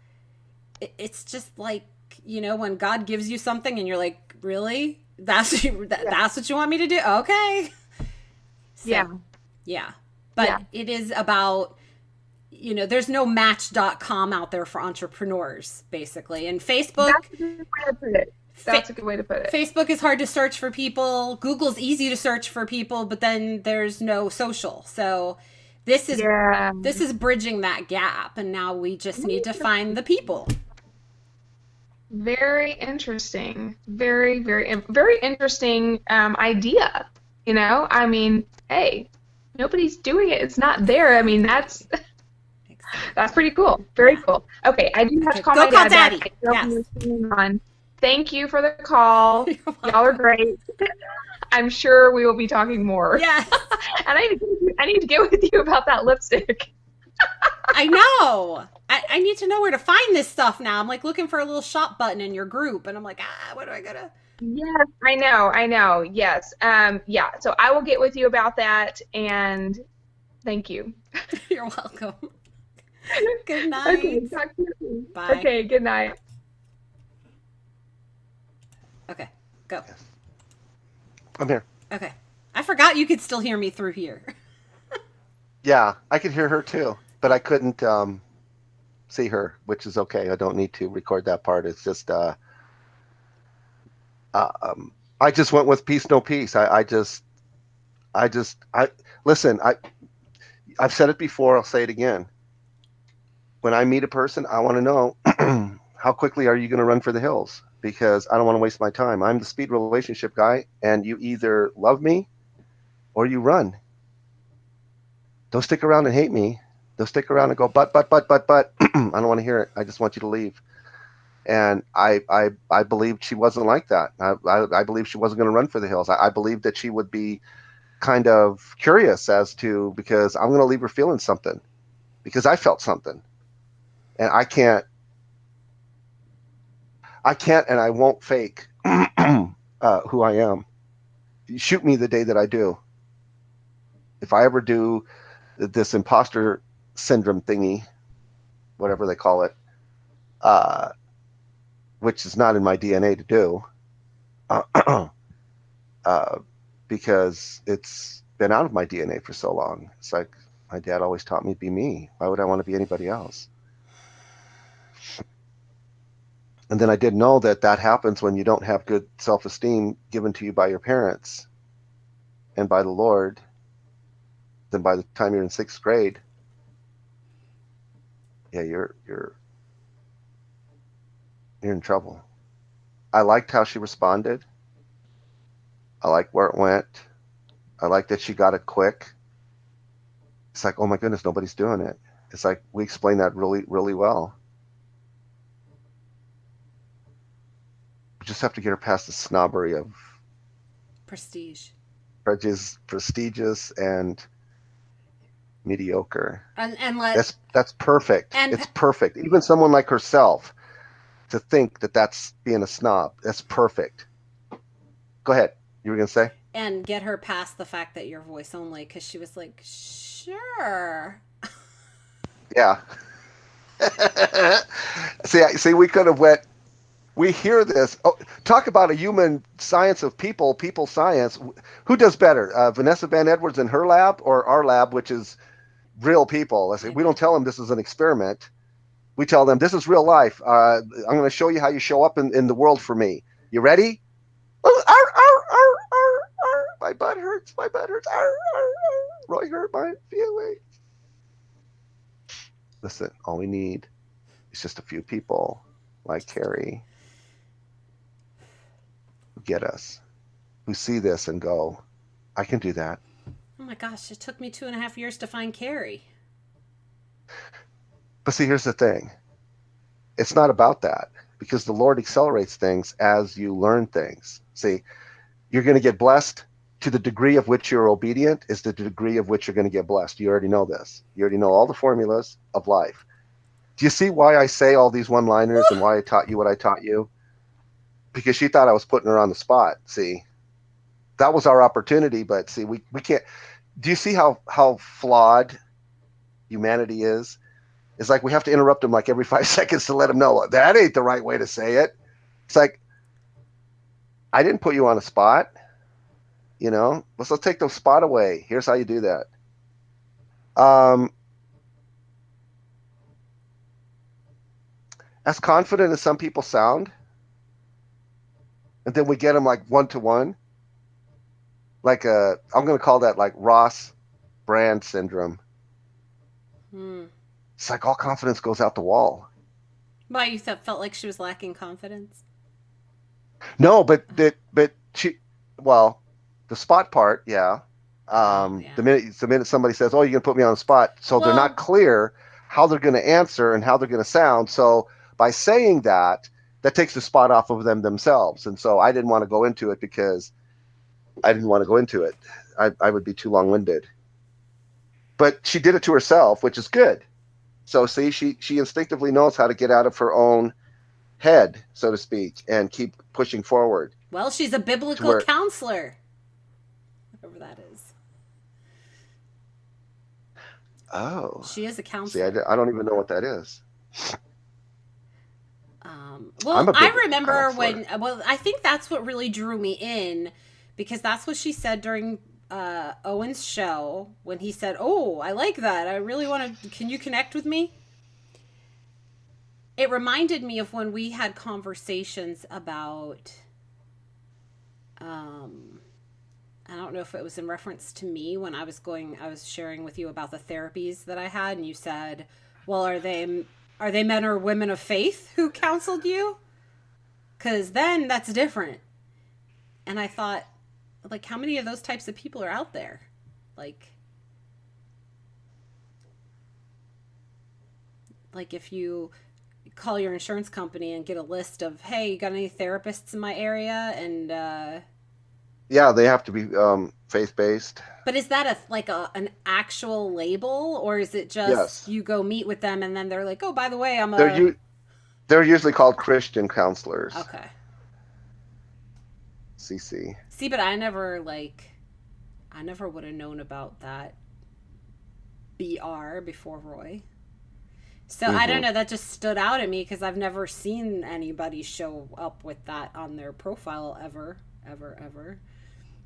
it's just like, when God gives you something and you're like, really? That's what you want me to do? Okay. So, yeah. But it is about, there's no Match.com out there for entrepreneurs, basically. And Facebook. That's a good way to put it. Facebook is hard to search for people. Google's easy to search for people, but then there's no social. So this is bridging that gap. And now we just need to find the people. Very interesting. Very interesting idea. I mean, hey, nobody's doing it. It's not there. I mean, that's Exactly. that's pretty cool. Very Yeah. cool. Okay, I do have to Okay, call go my call dad back. daddy. I don't Yes. know what's going on. Thank you for the call. You're Y'all are welcome. great. I'm sure we will be talking more. Yes. And I need to get with you about that lipstick. I know. I need to know where to find this stuff now. I'm like looking for a little shop button in your group, and I'm like, what do I gotta? Yes, I know. Yes. Yeah. So I will get with you about that and thank you. You're welcome. Good Okay, night. talk to you soon. Bye. Okay, good night. Okay, go. Yes. I'm here. Okay. I forgot you could still hear me through here. Yeah, I could hear her too, but I couldn't see her, which is okay. I don't need to record that part. It's just uh, um, I just went with peace, no peace. I listen. I've said it before. I'll say it again. When I meet a person, I want to know how quickly are you going to run for the hills? Because I don't want to waste my time. I'm the speed relationship guy, and you either love me or you run. Don't stick around and hate me. Don't stick around and go, but. I don't want to hear it. I just want you to leave. And I believed she wasn't like that. I believed she wasn't going to run for the hills. I believed that she would be kind of curious as to, because I'm going to leave her feeling something, because I felt something. And I can't, and I won't fake who I am. Shoot me the day that I do. If I ever do this imposter syndrome thingy, whatever they call it, uh, which is not in my DNA to do, uh, because it's been out of my DNA for so long. It's like my dad always taught me to be me. Why would I want to be anybody else? And then I did know that that happens when you don't have good self-esteem given to you by your parents and by the Lord. Then by the time you're in sixth grade, yeah, you're in trouble. I liked how she responded. I liked where it went. I liked that she got it quick. It's like, oh my goodness, nobody's doing it. It's like we explained that really, really well. We just have to get her past the snobbery of Prestige. prejudice, prestigious, and mediocre. And let That's perfect. and It's perfect. Even someone like herself to think that that's being a snob. That's perfect. Go ahead. You were gonna say? and get her past the fact that you're voice only, because she was like, sure. Yeah. See, we could have went. We hear this. Oh, talk about a human science of people science. Who does better, Vanessa Van Edwards in her lab or our lab, which is real people? I say I we know. don't tell them this is an experiment. We tell them this is real life. I'm going to show you how you show up in the world for me. You ready? Oh, arr, arr, arr, arr, arr. My butt hurts. My butt hurts. Arr, arr, arr. Roy hurt my feelings. Listen, all we need is just a few people like Carrie who get us, who see this and go, I can do that. Oh my gosh, it took me 2.5 years to find Carrie. But see, here's the thing. It's not about that, because the Lord accelerates things as you learn things. See, you're going to get blessed to the degree of which you're obedient is the degree of which you're going to get blessed. You already know this. You already know all the formulas of life. Do you see why I say all these one-liners and why I taught you what I taught you? Because she thought I was putting her on the spot. See, that was our opportunity, but see, we can't. Do you see how flawed humanity is? It's like we have to interrupt them like every 5 seconds to let them know that ain't the right way to say it. It's like, I didn't put you on a spot. Let's take the spot away. Here's how you do that. Um, as confident as some people sound, and then we get them like one-to-one, like I'm going to call that like Ross brand syndrome. Hmm. It's like all confidence goes out the wall. Why you felt like she was lacking confidence? No, but she, well, the spot part, yeah. Oh, The yeah. minute somebody says, "Oh, you can put me on the spot," so they're not Well, clear how they're going to answer and how they're going to sound. So by saying that, that takes the spot off of them themselves. And so I didn't want to go into it because I didn't want to go into it. I would be too long-winded. But she did it to herself, which is good. So see, she instinctively knows how to get out of her own head, so to speak, and keep pushing forward well, she's a to biblical where, counselor, whatever that is. oh, She is a see, counselor. I don't even know what that is. I'm Well, a I biblical remember counselor. when. Well, I think that's what really drew me in, because that's what she said during Owen's show when he said, "Oh, I like that. I really want to. Can you connect with me?" It reminded me of when we had conversations about. Um, I don't know if it was in reference to me when I was sharing with you about the therapies that I had, and you said, "Well, are they men or women of faith who counseled you?" Because then that's different. And I thought, like, how many of those types of people are out there? Like, if you call your insurance company and get a list of, hey, you got any therapists in my area? And Yeah, they have to be faith-based. but is that an actual label, or is it just Yes, you go meet with them and then they're like, oh, by the way, I'm they're a u- they're usually called Christian counselors. okay. CC. See, but I never would have known about that BR before Roy. So I don't Hmm. know. That just stood out at me because I've never seen anybody show up with that on their profile ever, ever, ever.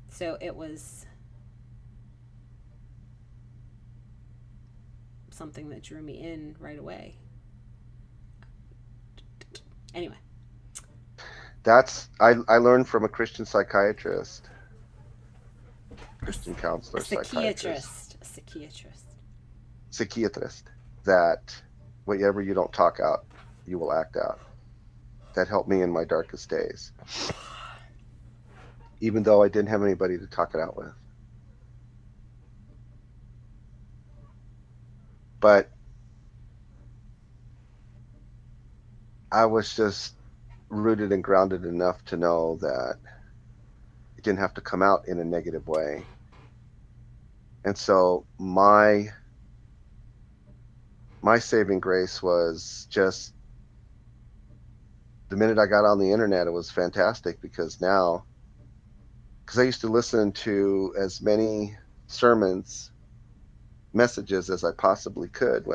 So it was something that drew me in right away. Anyway, I learned from a Christian psychiatrist, a, Christian a counselor, psychiatrist, psychiatrist, that whatever you don't talk out, you will act out. That helped me in my darkest days, even though I didn't have anybody to talk it out with. But I was just rooted and grounded enough to know that it didn't have to come out in a negative way. And so my saving grace was just the minute I got on the internet, it was fantastic because now, because I used to listen to as many sermons, messages as I possibly could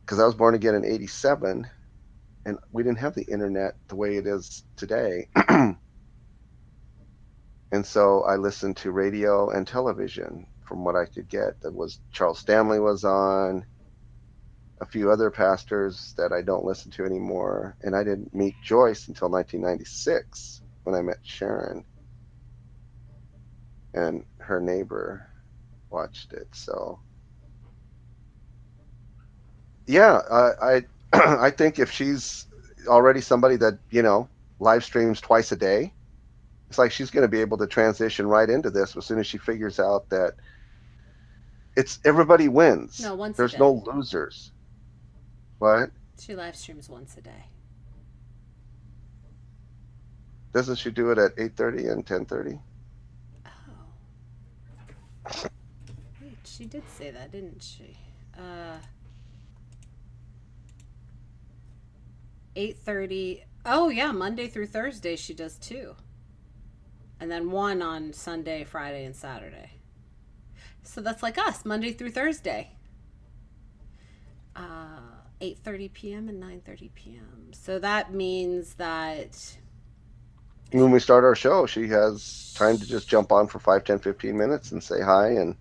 because I was born again in 87 and we didn't have the internet the way it is today. And so I listened to radio and television from what I could get. That was Charles Stanley was on, a few other pastors that I don't listen to anymore. And I didn't meet Joyce until 1996 when I met Sharon and her neighbor watched it. So yeah, I I think if she's already somebody that live streams twice a day, it's like she's going to be able to transition right into this as soon as she figures out that it's everybody wins. no, once a There's day. no losers. What? She live streams once a day. Doesn't she do it at 8:30 and 10:30? Oh, wait, she did say that, didn't she? Uh, 8:30. Oh yeah, Monday through Thursday she does two, and then one on Sunday, Friday, and Saturday. So that's like us, Monday through Thursday. 8:30 p.m. and 9:30 p.m. So that means that When we start our show, she has time to just jump on for 5, 10, 15 minutes and say hi and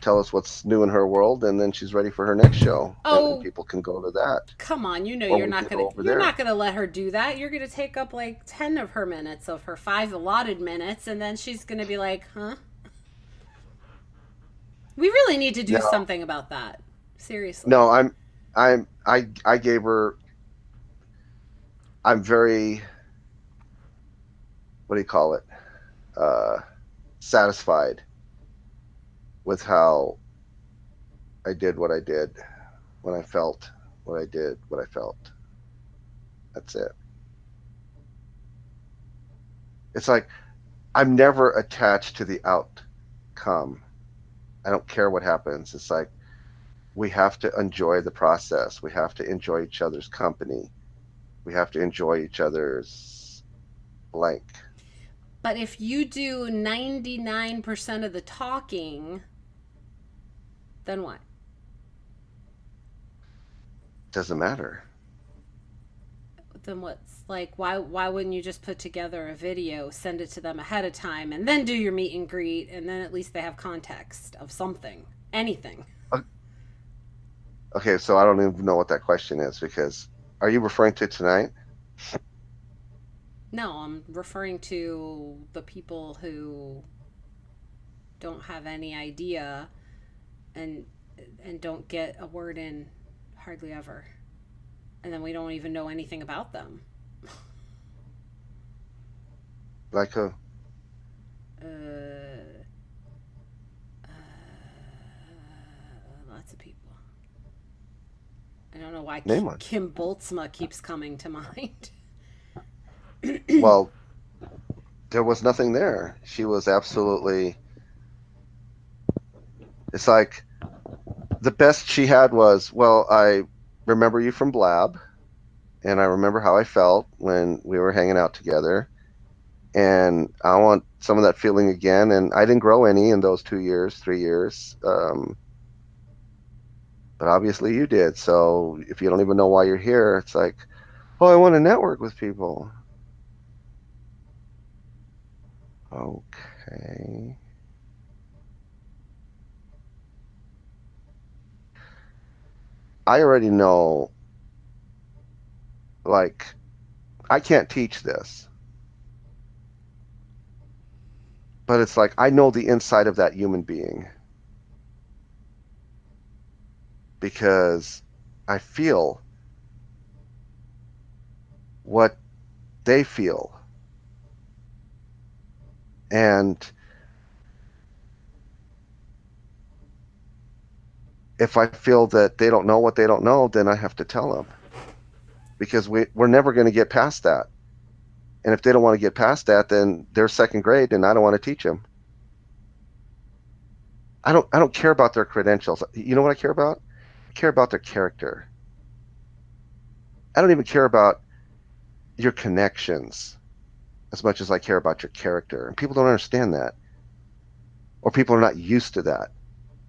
tell us what's new in her world, and then she's ready for her next show, and oh, people can go to that, come on, or we can go over you're there. not gonna let her do that. You're gonna take up like 10 of her minutes of her 5 allotted minutes, and then she's gonna be like, huh? We really need to do No, something about that. Seriously. no, I gave her. I'm very, what do you call it? Uh, Satisfied with how I did what I did when I felt what I did, what I felt. That's it. It's like I'm never attached to the outcome. I don't care what happens. It's like we have to enjoy the process. We have to enjoy each other's company. We have to enjoy each other's blank. But if you do 99% of the talking, then what? Doesn't matter. Then what's like why wouldn't you just put together a video, send it to them ahead of time, and then do your meet and greet, and then at least they have context of something, anything. Okay, so I don't even know what that question is because are you referring to tonight? No, I'm referring to the people who don't have any idea and don't get a word in hardly ever. And then we don't even know anything about them. Like who? Uh, Lots of people. I don't know why Name one. Kim Boltzma keeps coming to mind. Well, there was nothing there. She was absolutely. It's like the best she had was, well, I remember you from Blab, and I remember how I felt when we were hanging out together, and I want some of that feeling again. And I didn't grow any in those 2 years, 3 years, but obviously you did. So if you don't even know why you're here, it's like, oh, I want to network with people. Okay. I already know, like, I can't teach this, but it's like I know the inside of that human being because I feel what they feel. And if I feel that they don't know what they don't know, then I have to tell them because we're never going to get past that. And if they don't want to get past that, then they're second grade and I don't want to teach them. I don't care about their credentials. You know what I care about? I care about their character. I don't even care about your connections as much as I care about your character. And people don't understand that, or people are not used to that.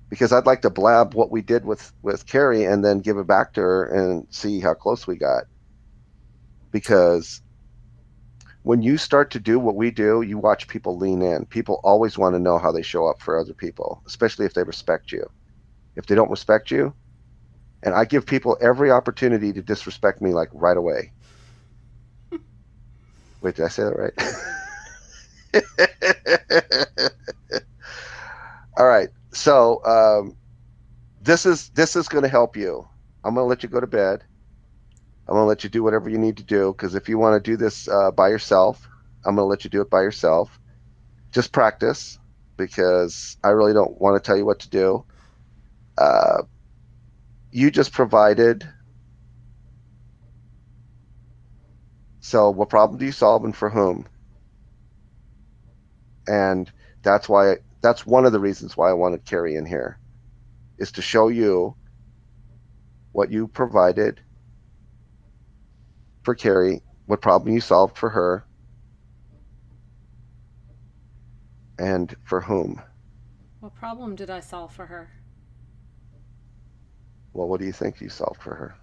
Because I'd like to blab what we did with Carrie and then give it back to her and see how close we got. Because when you start to do what we do, you watch people lean in. People always want to know how they show up for other people, especially if they respect you. If they don't respect you, and I give people every opportunity to disrespect me like right away. Wait, did I say that right? All right. So this is going to help you. I'm going to let you go to bed. I'm going to let you do whatever you need to do because if you want to do this by yourself, I'm going to let you do it by yourself. Just practice because I really don't want to tell you what to do. Uh, you just provided. So, what problem do you solve and for whom? And that's one of the reasons why I wanted Carrie in here is to show you what you provided for Carrie, what problem you solved for her, and for whom. What problem did I solve for her? Well, what do you think you solved for her?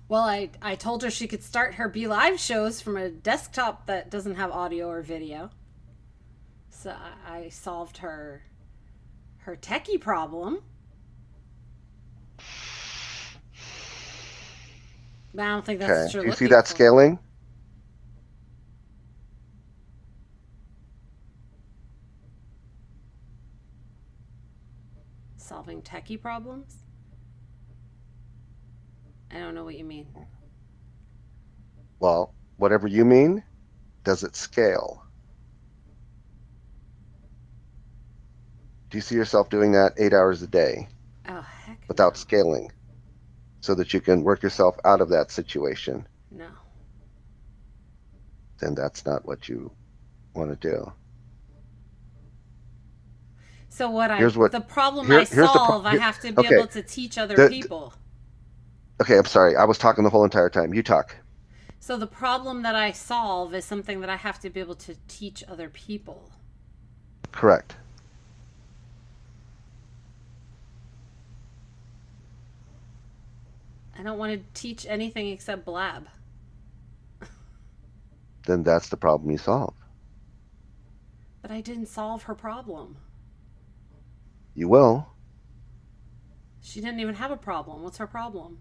Well, I told her she could start her Be Live shows from a desktop that doesn't have audio or video. So I solved her techie problem. But I don't think that's Okay. what you're Do you see looking that for. scaling? Solving techie problems? I don't know what you mean. Well, whatever you mean, does it scale? Do you see yourself doing that 8 hours a day Oh, heck no. without scaling so that you can work yourself out of that situation? No. Then that's not what you want to do. So Here's what the problem I here's the solve, I have to be okay. able to teach other The, people. okay, I'm sorry. I was talking the whole entire time. You talk. So the problem that I solve is something that I have to be able to teach other people. Correct. I don't want to teach anything except blab. Then that's the problem you solve. But I didn't solve her problem. You will. She didn't even have a problem. What's her problem?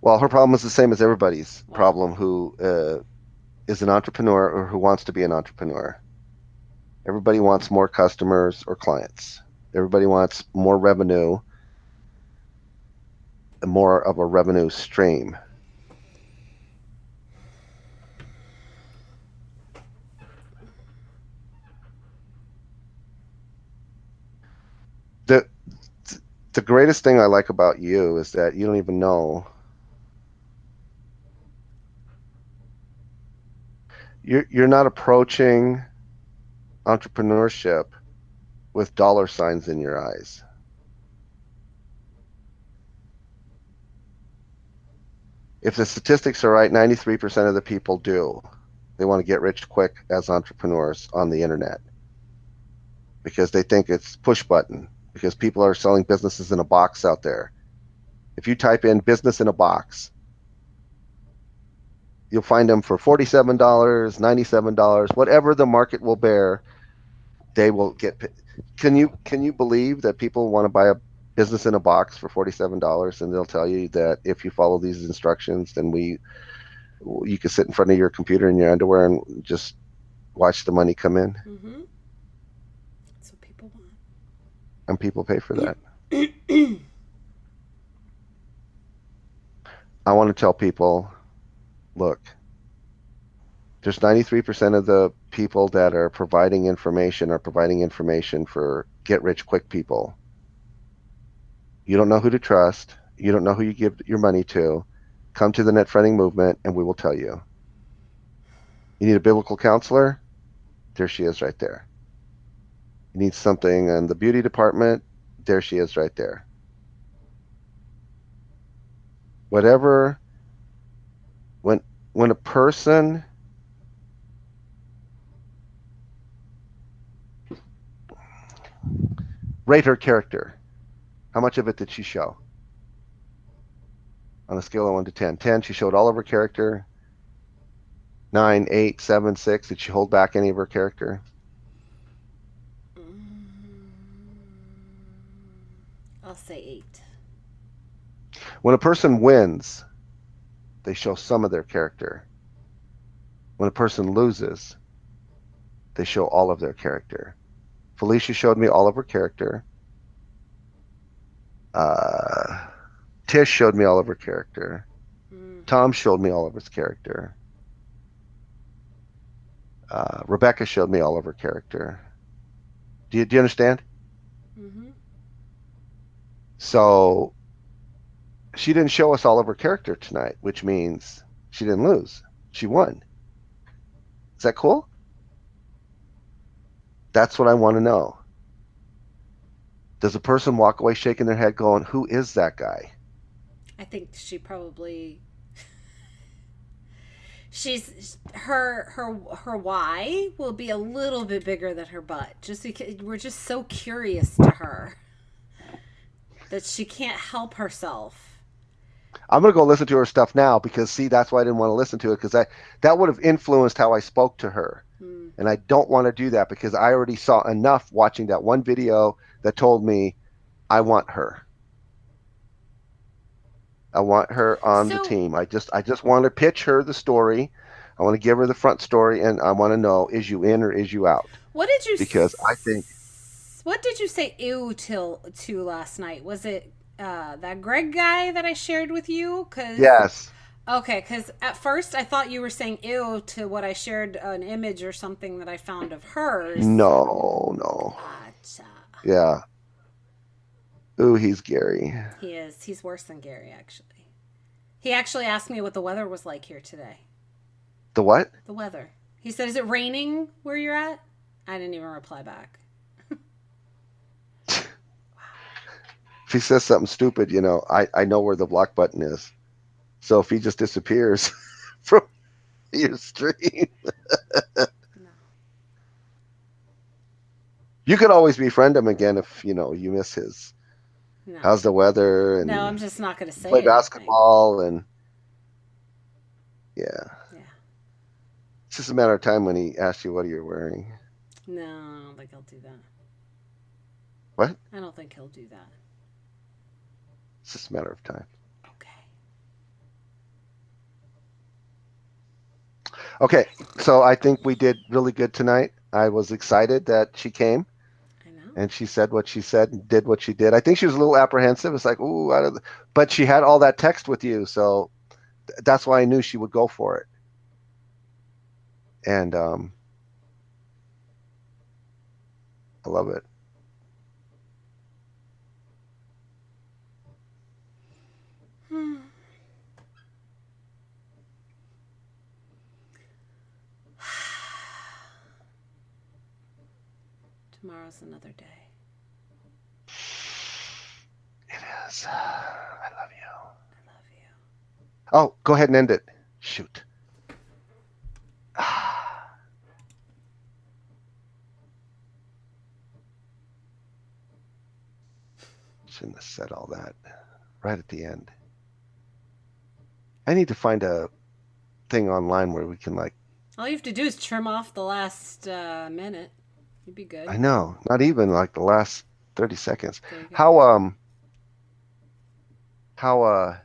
Well, her problem is the same as everybody's What? problem who is an entrepreneur or who wants to be an entrepreneur. Everybody wants more customers or clients. Everybody wants more revenue, more of a revenue stream. The the greatest thing I like about you is that you don't even know you're not approaching entrepreneurship with dollar signs in your eyes. If the statistics are right, 93% of the people do. They want to get rich quick as entrepreneurs on the internet because they think it's push button, because people are selling businesses in a box out there. If you type in business in a box, you'll find them for $47, $97, whatever the market will bear, they will get. Can you believe that people want to buy a business in a box for $47 and they'll tell you that if you follow these instructions, then you can sit in front of your computer in your underwear and just watch the money come in, Mm-hmm. That's what people want. and people pay for that. I want to tell people, look, there's 93% of the people that are providing information for get rich quick people. You don't know who to trust. You don't know who you give your money to. Come to the Net Friending Movement and we will tell you. You need a biblical counselor? There she is right there. You need something in the beauty department? There she is right there. Whatever, when a person rate her character, how much of it did she show? On a scale of 1 to 10. 10, she showed all of her character. 9, 8, 7, 6, did she hold back any of her character? I'll say 8. When a person wins, they show some of their character. When a person loses, they show all of their character. Felicia showed me all of her character. Tish showed me all of her character. Tom showed me all of his character. Rebecca showed me all of her character. Do you understand? Mm-hmm. So she didn't show us all of her character tonight, which means she didn't lose. She won. Is that cool? That's what I want to know. Does a person walk away shaking their head going, who is that guy? I think she probably she's her why will be a little bit bigger than her butt, just because we're just so curious to her that she can't help herself. I'm going to go listen to her stuff now because, see, that's why I didn't want to listen to it, because that would have influenced how I spoke to her. And I don't want to do that because I already saw enough watching that one video that told me I want her. I want her on the team. I just want to pitch her the story. I want to give her the front story, and I want to know, is you in or is you out? What did you Because I think What did you say ew to last night? Was it that Greg guy that I shared with you? Yes. Because at first I thought you were saying ew to what I shared an image or something that I found of hers. No, no. Acha. Yeah. Ooh, he's Gary. He is. He's worse than Gary, actually. He actually asked me what the weather was like here today. The what? The weather. He said, "Is it raining where you're at?" I didn't even reply back. If he says something stupid, I know where the block button is. So if he just disappears from your stream, No. you could always befriend him again if you miss his. No. How's the weather No, I'm and just not going to say play anything. basketball and yeah. Yeah. It's just a matter of time when he asks you what you're wearing. No, I don't think he'll do that. What? I don't think he'll do that. It's just a matter of time. Okay. Okay, so I think we did really good tonight. I was excited that she came I know. and she said what she said and did what she did. I think she was a little apprehensive. It's like, ooh, but she had all that text with you, so that's why I knew she would go for it. And I love it. Tomorrow's another day. It is. I love you. I love you. Oh, go ahead and end it. Shoot. Shouldn't have said all that right at the end. I need to find a thing online where we can All you have to do is trim off the last minute. You'd be good. I know, not even like the last 30 seconds. There you go. How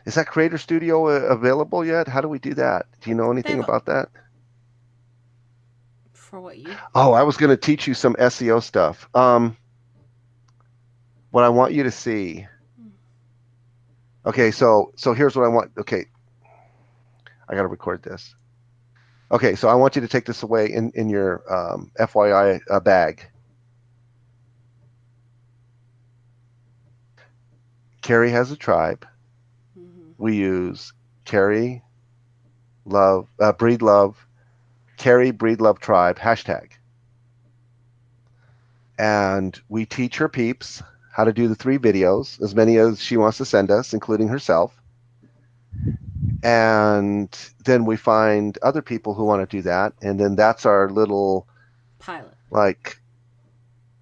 is that Creator Studio available yet? How do we do that? Do you know anything They've about that? for what you. Oh, I was going to teach you some SEO stuff. What I want you to see. Okay, so here's what I want. Okay, I got to record this. Okay, so I want you to take this away in your FYI bag. Carrie has a tribe. Mm-hmm. We use Carrie Breedlove, Carrie Breedlove tribe hashtag. And we teach her peeps how to do the 3 videos, as many as she wants to send us, including herself. And then we find other people who want to do that. And then that's our little Pilot. like,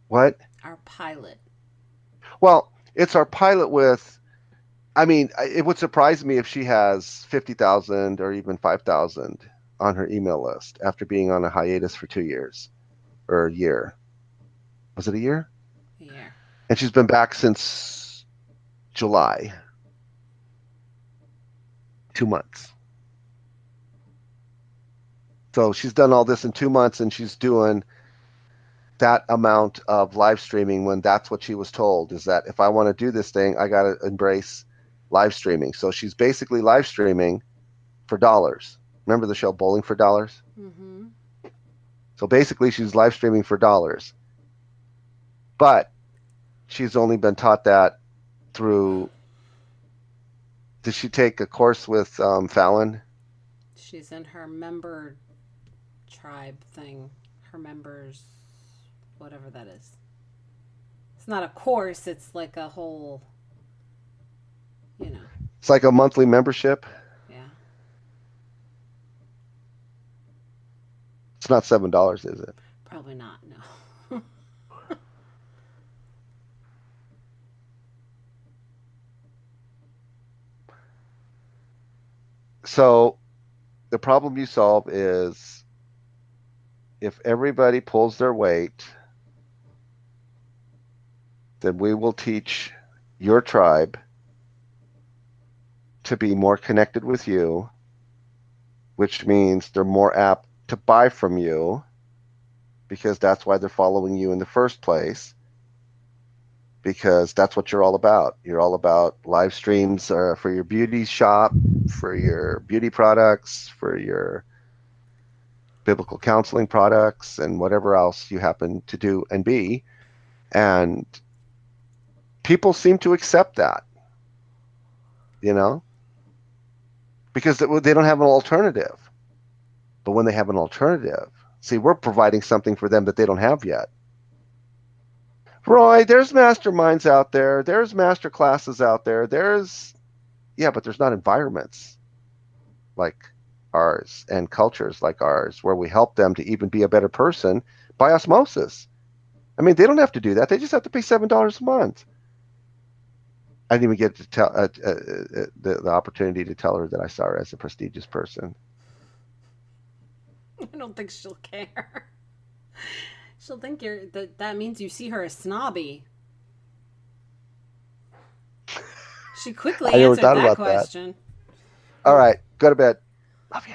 what? Our pilot. Well, it's our pilot with, I mean, it would surprise me if she has 50,000 or even 5,000 on her email list after being on a hiatus for 2 years or a year. Was it a year? Yeah. And she's been back since July. 2 months. So she's done all this in 2 months, and she's doing that amount of live streaming when that's what she was told, is that if I want to do this thing, I got to embrace live streaming. So she's basically live streaming for dollars. Remember the show Bowling for Dollars? Mm-hmm. So basically she's live streaming for dollars. But she's only been taught that through, did she take a course with Fallon? She's in her member tribe thing. Her members, whatever that is. It's not a course. It's like a whole. It's like a monthly membership. Yeah. It's not $7, is it? Probably not. No. So the problem you solve is if everybody pulls their weight, then we will teach your tribe to be more connected with you, which means they're more apt to buy from you because that's why they're following you in the first place, because that's what you're all about. You're all about live streams for your beauty shop, for your beauty products, for your biblical counseling products, and whatever else you happen to do and be. And people seem to accept that, you know, because they don't have an alternative. But when they have an alternative, see, we're providing something for them that they don't have yet. Roy, there's masterminds out there. There's master classes out there. Yeah, but there's not environments like ours and cultures like ours where we help them to even be a better person by osmosis. I mean, they don't have to do that. They just have to pay $7 a month. I didn't even get to tell the opportunity to tell her that I saw her as a prestigious person. I don't think she'll care. She'll think that means you see her as snobby. She quickly I never answered thought that about question. that. All right, go to bed. Love you.